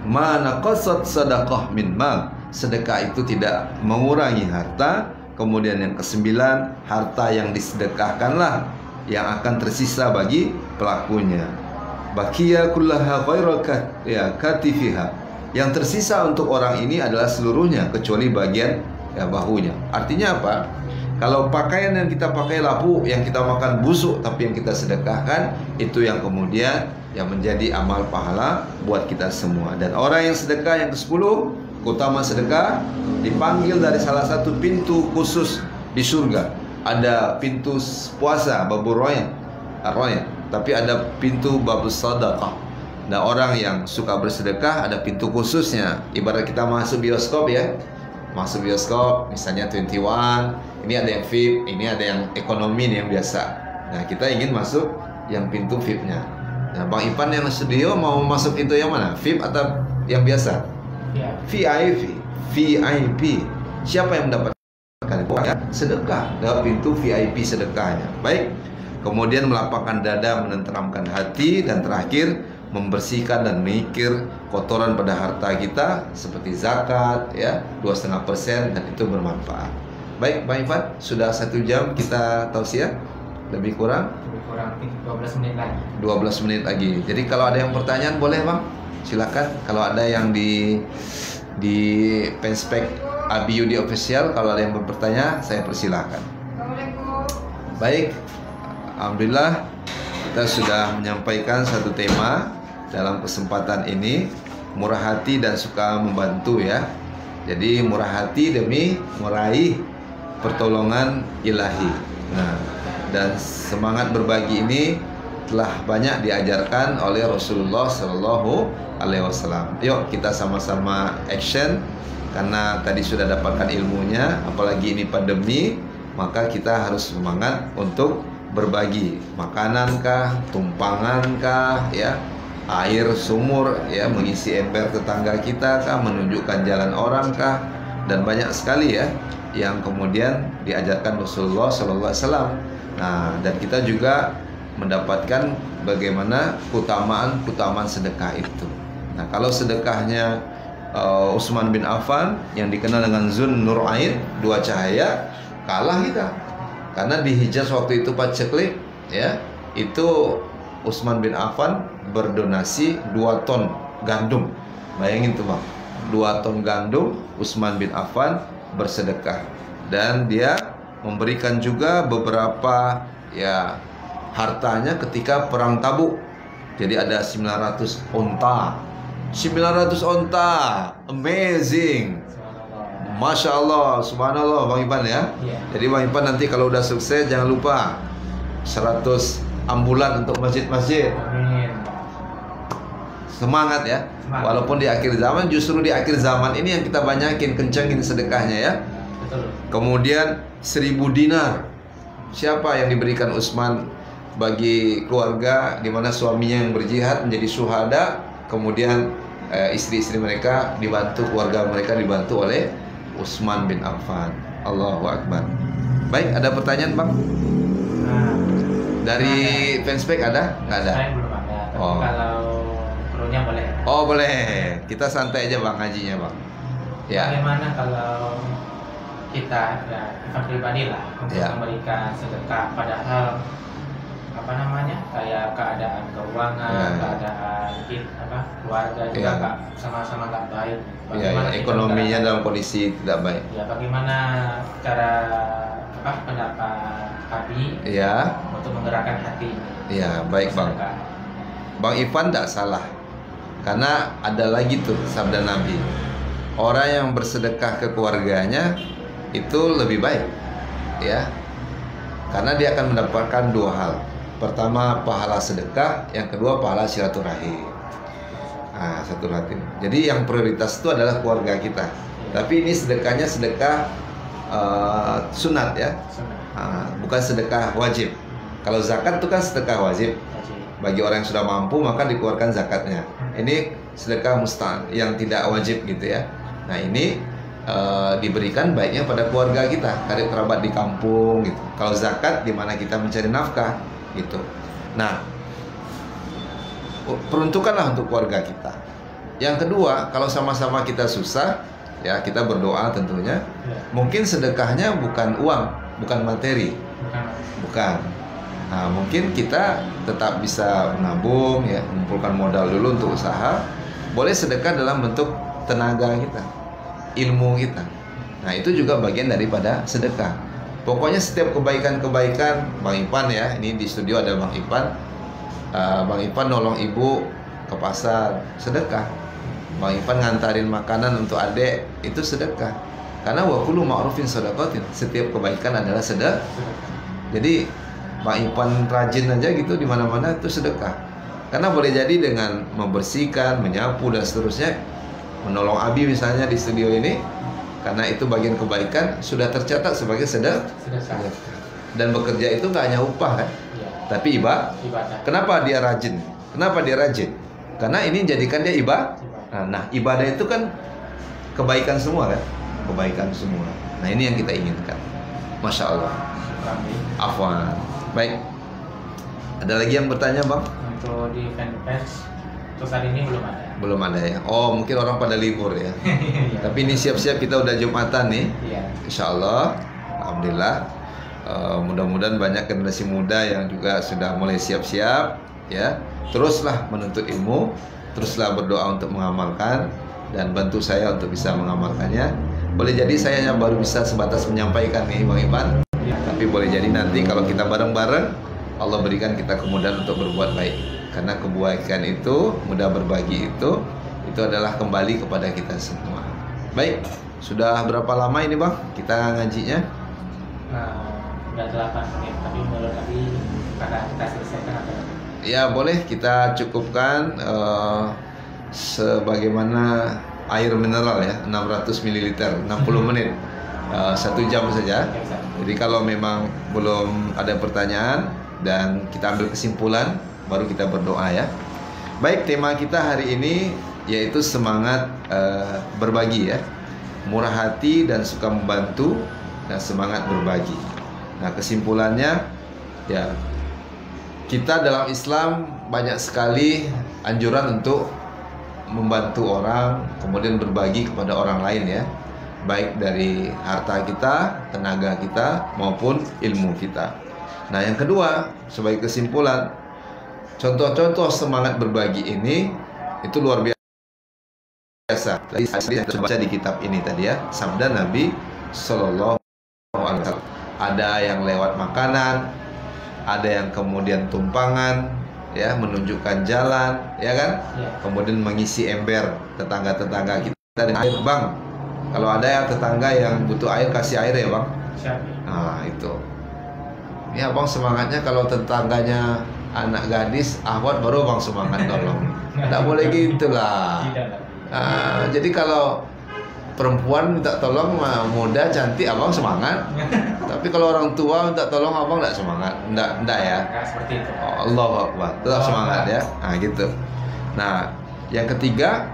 mana qasad sadaqah min mal, sedekah itu tidak mengurangi harta. Kemudian yang kesembilan, harta yang disedekahkanlah yang akan tersisa bagi pelakunya. Baqiya kullaha ghairakat ya katifiha, yang tersisa untuk orang ini adalah seluruhnya kecuali bagian ya bahunya. Artinya apa? Kalau pakaian yang kita pakai lapuk, yang kita makan busuk, tapi yang kita sedekahkan, itu yang kemudian yang menjadi amal pahala buat kita semua. Dan orang yang sedekah yang ke-10, keutamaan sedekah, dipanggil dari salah satu pintu khusus di surga. Ada pintu puasa, babur royan, tapi ada pintu babus sadaqah. Nah, orang yang suka bersedekah ada pintu khususnya. Ibarat kita masuk bioskop ya, masuk bioskop misalnya 21, ini ada yang VIP, ini ada yang ekonomi, ini yang biasa. Nah, kita ingin masuk yang pintu VIP-nya. Nah, Bang Ipan yang studio mau masuk itu yang mana? VIP atau yang biasa? Ya. VIP. Siapa yang mendapatkan sedekah? Dalam pintu VIP sedekahnya. Baik. Kemudian melapangkan dada, menenteramkan hati, dan terakhir membersihkan dan mengikir kotoran pada harta kita seperti zakat ya 2,5%, dan itu bermanfaat. Baik Bang Ivan, sudah 1 jam kita tausiah, lebih kurang 12 menit lagi. 12 menit lagi. Jadi kalau ada yang pertanyaan boleh Bang, silakan. Kalau ada yang di fanspage Abiyudi Official, kalau ada yang bertanya saya persilahkan. Baik, alhamdulillah kita sudah menyampaikan satu tema dalam kesempatan ini, murah hati dan suka membantu ya. Jadi murah hati demi meraih pertolongan ilahi. Nah, dan semangat berbagi ini telah banyak diajarkan oleh Rasulullah Shallallahu Alaihi Wasallam. Yuk kita sama-sama action, karena tadi sudah dapatkan ilmunya. Apalagi ini pandemi, maka kita harus semangat untuk berbagi. Makanankah, tumpangankah, ya, air sumur, ya, mengisi ember tetangga kita kah, menunjukkan jalan orang kah, dan banyak sekali ya yang kemudian diajarkan Rasulullah SAW. Nah, dan kita juga mendapatkan bagaimana keutamaan sedekah itu. Nah, kalau sedekahnya Utsman bin Affan yang dikenal dengan Zun Nurain, 2 cahaya, kalah kita. Karena di Hijaz waktu itu paceklik ya, itu Utsman bin Affan berdonasi 2 ton gandum. Bayangin tuh Bang, 2 ton gandum Utsman bin Affan bersedekah. Dan dia memberikan juga beberapa ya hartanya ketika perang Tabuk. Jadi ada 900 onta. 900 onta, amazing. Masya Allah, subhanallah Bang Ipan ya. Jadi Bang Ipan nanti kalau udah sukses jangan lupa 100 ambulan untuk masjid-masjid. Semangat ya. Walaupun di akhir zaman, justru di akhir zaman ini yang kita banyakin kencengin sedekahnya ya. betul. Kemudian 1.000 dinar. Siapa yang diberikan Utsman bagi keluarga di mana suaminya yang berjihad menjadi syuhada, kemudian istri-istri mereka dibantu, keluarga mereka dibantu oleh Utsman bin Affan. Allahu Akbar. Baik, ada pertanyaan Bang? Nah, Dari fanspage ada? Nggak ada? saya belum ada, tapi Oh. kalau krunya boleh. Oh boleh, kita santai aja Bang ngajinya Bang. Ya, Bagaimana kalau kita ya infak pribadi lah untuk Ya. memberikan sedekah, padahal apa namanya kayak keadaan keuangan, Ya. keadaan keluarga juga Ya. nggak sama-sama nggak baik. ya, Bagaimana kita ekonominya menggerakkan- dalam kondisi tidak baik. ya bagaimana cara pendapat Abi Ya, untuk menggerakkan hati? ya baik Bang. Sedekah. Bang Ivan tidak salah. Karena ada lagi tuh sabda Nabi. Orang yang bersedekah ke keluarganya itu lebih baik. Ya. Karena dia akan mendapatkan dua hal. Pertama pahala sedekah, yang kedua pahala silaturahim. Nah, silaturahim. Jadi yang prioritas itu adalah keluarga kita. Tapi ini sedekahnya sedekah sunat ya. Bukan sedekah wajib. Kalau zakat itu kan sedekah wajib. Bagi orang yang sudah mampu maka dikeluarkan zakatnya. Ini sedekah mustahab yang tidak wajib gitu ya. Nah ini diberikan baiknya pada keluarga kita, karib kerabat di kampung gitu. Kalau zakat di mana kita mencari nafkah gitu. Nah peruntukanlah untuk keluarga kita. Yang kedua, kalau sama-sama kita susah ya kita berdoa tentunya. Mungkin sedekahnya bukan uang, bukan materi, bukan. Nah, mungkin kita tetap bisa menabung ya, mengumpulkan modal dulu untuk usaha. Boleh sedekah dalam bentuk tenaga kita, ilmu kita. Nah, itu juga bagian daripada sedekah. Pokoknya setiap kebaikan-kebaikan, Bang Ipan ya, ini di studio ada Bang Ipan. Bang Ipan nolong ibu ke pasar, sedekah. Bang Ipan ngantarin makanan untuk adik, itu sedekah. Karena wa kullu ma'rufin shadaqatin, setiap kebaikan adalah sedekah. Jadi Bang Ipan rajin aja gitu di mana-mana itu sedekah. Karena boleh jadi dengan membersihkan, menyapu dan seterusnya, menolong Abi misalnya di studio ini, karena itu bagian kebaikan sudah tercatat sebagai sedekah. Dan bekerja itu nggak hanya upah kan, tapi ibadah. Kenapa dia rajin? Kenapa dia rajin? Karena ini jadikan dia ibadah. Nah, ibadah itu kan kebaikan semua kan, kebaikan semua. Nah ini yang kita inginkan. Masya Allah. Afwan. Baik. Ada lagi yang bertanya Bang? Untuk di fanpage untuk saat ini belum ada. Belum ada ya. Oh mungkin orang pada libur ya. Tapi ini siap-siap kita udah Jumatan nih. Iya. Insya Allah. Alhamdulillah. Mudah-mudahan banyak generasi muda yang juga sudah mulai siap-siap ya. Teruslah menuntut ilmu, teruslah berdoa untuk mengamalkan, dan bantu saya untuk bisa mengamalkannya. Boleh jadi saya yang baru bisa sebatas menyampaikan nih Bang Ipan. Tapi boleh jadi nanti kalau kita bareng-bareng, Allah berikan kita kemudahan untuk berbuat baik. Karena kebaikan itu, mudah berbagi itu adalah kembali kepada kita semua. Baik, sudah berapa lama ini Bang kita ngajinya? Nah, udah 8 menit, tapi menurut tadi karena kita selesaikan atau Ya boleh kita cukupkan sebagaimana air mineral ya, 600 ml, 60 menit, 1 jam saja. Jadi kalau memang belum ada pertanyaan dan kita ambil kesimpulan, baru kita berdoa ya. Baik, tema kita hari ini yaitu semangat berbagi ya, murah hati dan suka membantu, dan semangat berbagi. Nah kesimpulannya ya, kita dalam Islam banyak sekali anjuran untuk membantu orang, kemudian berbagi kepada orang lain ya, baik dari harta kita, tenaga kita, maupun ilmu kita. Nah yang kedua, sebagai kesimpulan, contoh-contoh semangat berbagi ini itu luar biasa. Tadi saya baca di kitab ini tadi ya, sabda Nabi Sallallahu Alaihi Wasallam. Ada yang lewat makanan, ada yang kemudian tumpangan, ya, menunjukkan jalan, ya kan? Ya. Kemudian mengisi ember tetangga-tetangga kita dengan air, Bang. Kalau ada yang tetangga yang butuh air, kasih air ya, Bang. Siap. Nah, itu. Ya, Bang semangatnya kalau tetangganya anak gadis, ahwat baru Bang semangat tolong. Tidak boleh gitulah. Tidak lagi. Jadi kalau perempuan minta tolong muda cantik abang semangat. Tapi kalau orang tua minta tolong abang enggak semangat. Enggak ya. Enggak seperti itu. Allahu Akbar. Tetap semangat ya. Nah, gitu. Nah, yang ketiga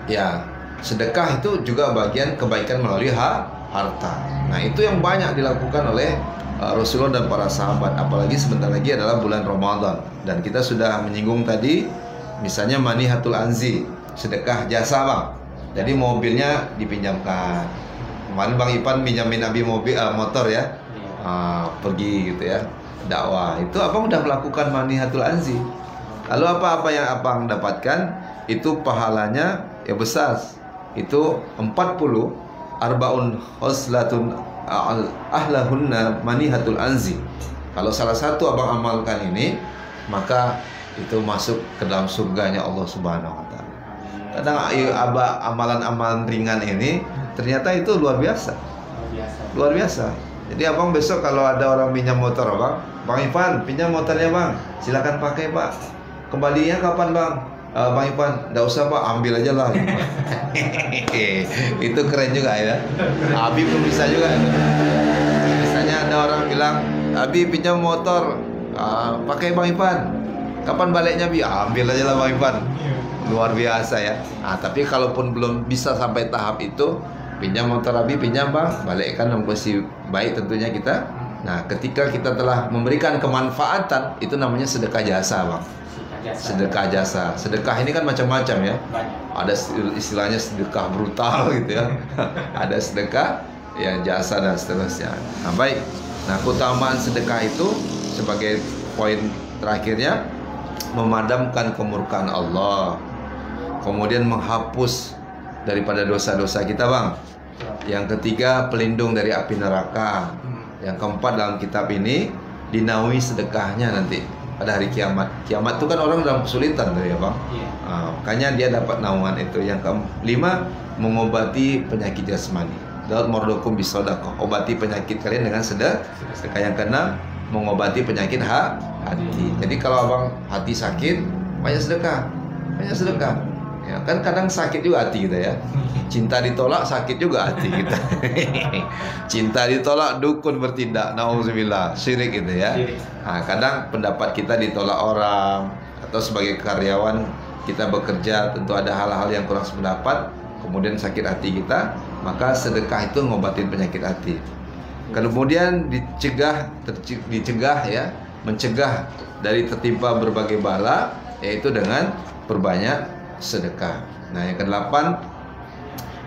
ya, sedekah itu juga bagian kebaikan melalui harta. Nah, itu yang banyak dilakukan oleh Rasulullah dan para sahabat. Apalagi sebentar lagi adalah bulan Ramadan. Dan kita sudah menyinggung tadi, misalnya manihatul anzi, sedekah jasa bang. Jadi mobilnya dipinjamkan. Kemarin Bang Ipan pinjamin Abi mobil motor ya, pergi gitu ya, dakwah. Itu abang udah melakukan manihatul anzi. Lalu apa yang abang dapatkan? Itu pahalanya ya besar. Itu 40 arbaun huslatun ahlahunna manihatul anzi. Kalau salah satu abang amalkan ini, maka itu masuk ke dalam surganya Allah Subhanahu wa taala. Kadang amalan-amalan ringan ini ternyata itu luar biasa. Luar biasa. Jadi abang besok kalau ada orang pinjam motor Bang Ivan pinjam motornya bang, silakan pakai pak. Kembalinya kapan bang? Bang Ivan, nggak usah pak, ambil aja lah. Itu keren juga ya. Abi belum bisa juga. Misalnya ada orang bilang, Abi pinjam motor, pakai Bang Ivan. Kapan baliknya Bi? Ambil aja lah Bang Ivan. Luar biasa ya. Tapi kalaupun belum bisa sampai tahap itu, pinjam motor Abi, pinjam bang, balikkan dalam kondisi baik tentunya kita. Nah, ketika kita telah memberikan kemanfaatan, itu namanya sedekah jasa bang. Sedekah jasa. Sedekah ini kan macam-macam ya. Ada istilahnya sedekah brutal gitu ya. Ada sedekah ya jasa dan seterusnya. Nah baik. Nah keutamaan sedekah itu sebagai poin terakhirnya, memadamkan kemurkaan Allah, kemudian menghapus daripada dosa-dosa kita bang. Yang ketiga, pelindung dari api neraka. Yang keempat, dalam kitab ini dinaungi sedekahnya nanti pada hari kiamat. Kiamat itu kan orang dalam kesulitan tuh ya bang. Makanya dia dapat naungan itu. Yang kelima, mengobati penyakit jasmani. Daud mordokum bisodaqah, obati penyakit kalian dengan sedekah. Yang keenam, mengobati penyakit hati. Jadi kalau abang hati sakit, banyak sedekah. Banyak sedekah. Ya, kan kadang sakit juga hati kita ya. Cinta ditolak, sakit juga hati kita. Cinta ditolak, dukun bertindak. Nauzubillah, syirik gitu ya. Nah, kadang pendapat kita ditolak orang, atau sebagai karyawan kita bekerja tentu ada hal-hal yang kurang sependapat, kemudian sakit hati kita, maka sedekah itu ngobatin penyakit hati. Kemudian dicegah ya, mencegah dari tertimpa berbagai bala, yaitu dengan berbanyak sedekah. Nah yang kedelapan,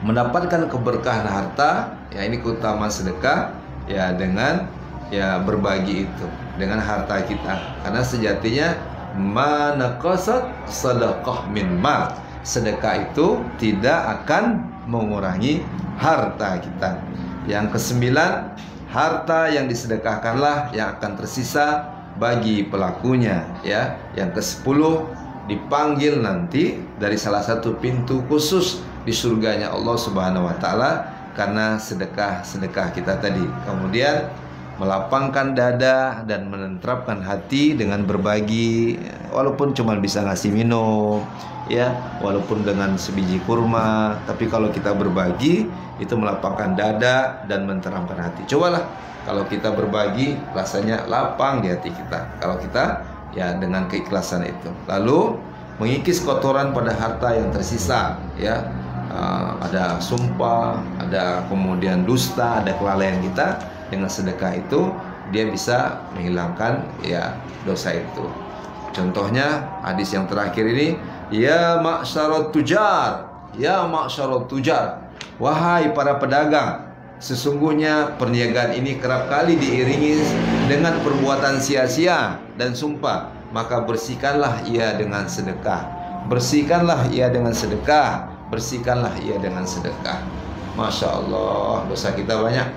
mendapatkan keberkahan harta. Ya ini keutamaan sedekah ya, dengan ya berbagi itu dengan harta kita. Karena sejatinya manaqasat sadaqah min mal, sedekah itu tidak akan mengurangi harta kita. Yang kesembilan, harta yang disedekahkanlah yang akan tersisa bagi pelakunya ya. Yang kesepuluh, dipanggil nanti dari salah satu pintu khusus di surganya Allah Subhanahu wa taala karena sedekah kita tadi. Kemudian melapangkan dada dan menentrapkan hati dengan berbagi, walaupun cuma bisa ngasih minum ya, walaupun dengan sebiji kurma, tapi kalau kita berbagi itu melapangkan dada dan menenteramkan hati. Cobalah kalau kita berbagi, rasanya lapang di hati kita kalau kita ya dengan keikhlasan itu. Lalu mengikis kotoran pada harta yang tersisa ya. Ada sumpah, ada kemudian dusta, ada kelalaian kita. Dengan sedekah itu dia bisa menghilangkan ya dosa itu. Contohnya hadis yang terakhir ini, ya ma'syarat tujar, ya ma'syarat tujar, wahai para pedagang, sesungguhnya perniagaan ini kerap kali diiringi dengan perbuatan sia-sia dan sumpah, maka bersihkanlah ia dengan sedekah. Bersihkanlah ia dengan sedekah. Bersihkanlah ia dengan sedekah. Masya Allah, dosa kita banyak,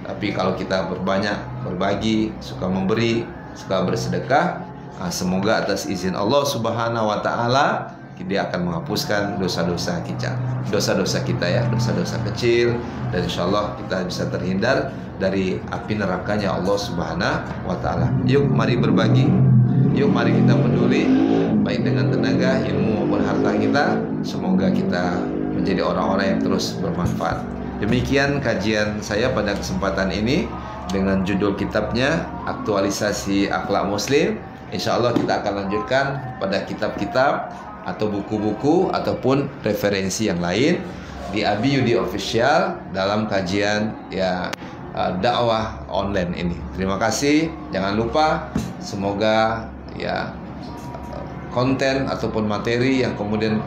tapi kalau kita berbanyak berbagi, suka memberi, suka bersedekah, semoga atas izin Allah Subhanahu wa taala dia akan menghapuskan dosa-dosa kita. Dosa-dosa kita ya, dosa-dosa kecil, dan insya Allah kita bisa terhindar dari api nerakanya Allah Subhanahu wa taala. Yuk mari berbagi. Yuk mari kita peduli baik dengan tenaga, ilmu maupun harta kita. Semoga kita menjadi orang-orang yang terus bermanfaat. Demikian kajian saya pada kesempatan ini dengan judul kitabnya Aktualisasi Akhlak Muslim. Insya Allah kita akan lanjutkan pada kitab-kitab atau buku-buku ataupun referensi yang lain di Abi Yudi Official dalam kajian dakwah online ini. Terima kasih. Jangan lupa, semoga konten ataupun materi yang kemudian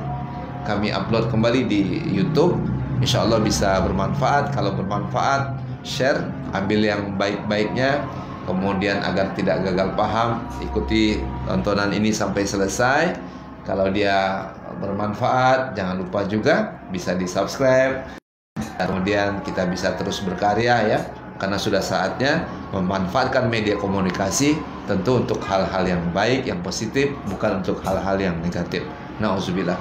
kami upload kembali di YouTube insya Allah bisa bermanfaat. Kalau bermanfaat, share, ambil yang baik-baiknya. Kemudian agar tidak gagal paham, ikuti tontonan ini sampai selesai. Kalau dia bermanfaat, jangan lupa juga bisa di-subscribe. Kemudian kita bisa terus berkarya ya, karena sudah saatnya memanfaatkan media komunikasi tentu untuk hal-hal yang baik, yang positif, bukan untuk hal-hal yang negatif. Nauzubillah.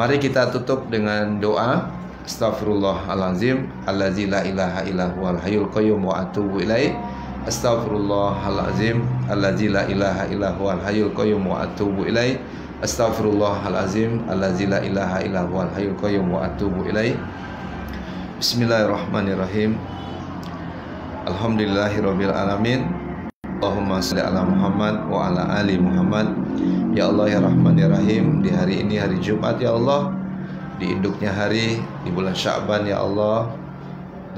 Mari kita tutup dengan doa. Astaghfirullahalazim allazi la ilaha illa huwal hayyul qayyum wa atubu ilaih. Astaghfirullahalazim allazi la ilaha illa huwal hayyul qayyum wa atubu ilaih. Astaghfirullahalazim allazi la ilaha illa huwal hayyul qayyum wa atubu ilaih. Bismillahirrahmanirrahim. Alhamdulillahirabbil alamin. Allahumma shalli ala Muhammad wa ala ali Muhammad. Ya Allah ya Rahman ya Rahim, di hari ini hari Jumat ya Allah, di induknya hari di bulan Sya'ban ya Allah,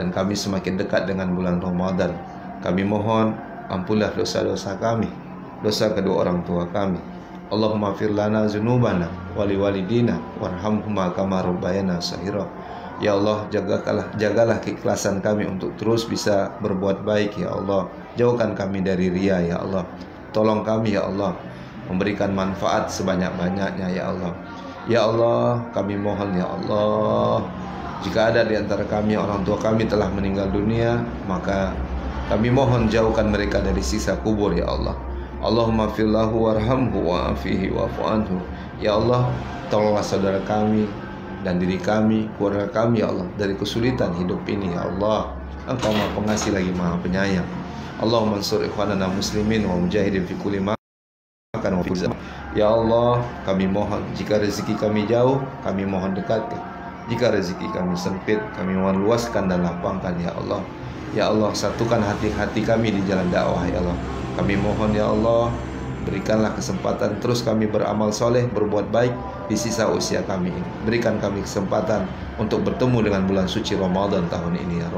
dan kami semakin dekat dengan bulan Ramadan. Kami mohon ampunlah dosa-dosa kami, dosa kedua orang tua kami. Allahumma fir lana dzunubana wa liwalidina warhamhuma kama rabbayana shaghira. Ya Allah, jagalah keikhlasan kami untuk terus bisa berbuat baik ya Allah. Jauhkan kami dari riya ya Allah. Tolong kami ya Allah, memberikan manfaat sebanyak-banyaknya ya Allah. Ya Allah, kami mohon ya Allah, jika ada di antara kami orang tua kami telah meninggal dunia, maka kami mohon jauhkan mereka dari siksa kubur ya Allah. Allahumma fillahu warhamhu wa'afihi wa'fu anhu. Ya Allah, tolonglah saudara kami dan diri kami, keluarga kami ya Allah, dari kesulitan hidup ini ya Allah. Engkau Maha Pengasih lagi Maha Penyayang. Allahumma ansur ikhwanana muslimin wa mujahidin fi kulli makan. Ya Allah, kami mohon jika rezeki kami jauh, kami mohon dekatkan. Jika rezeki kami sempit, kami mohon luaskan dan lapangkan ya Allah. Ya Allah, satukan hati-hati kami di jalan dakwah ya Allah. Kami mohon ya Allah, berikanlah kesempatan terus kami beramal soleh, berbuat baik di sisa usia kami ini. Berikan kami kesempatan untuk bertemu dengan bulan suci Ramadan tahun ini ya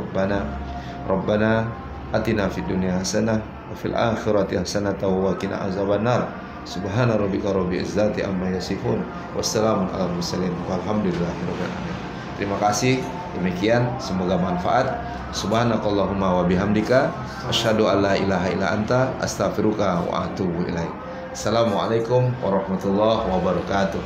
Rabbana atina fid dunya hasanah wa fil akhirati hasanah wa qina azabannar. Subhana rabbika rabbil izzati amma yasifun. Wassalamun ala mursalin walhamdulillahirabbil alamin. Terima kasih. Demikian, semoga manfaat. Subhanakallahumma wa bihamdika asyhadu an la ilaha illa anta astaghfiruka wa atubu ilaik. Assalamualaikum warahmatullahi wabarakatuh.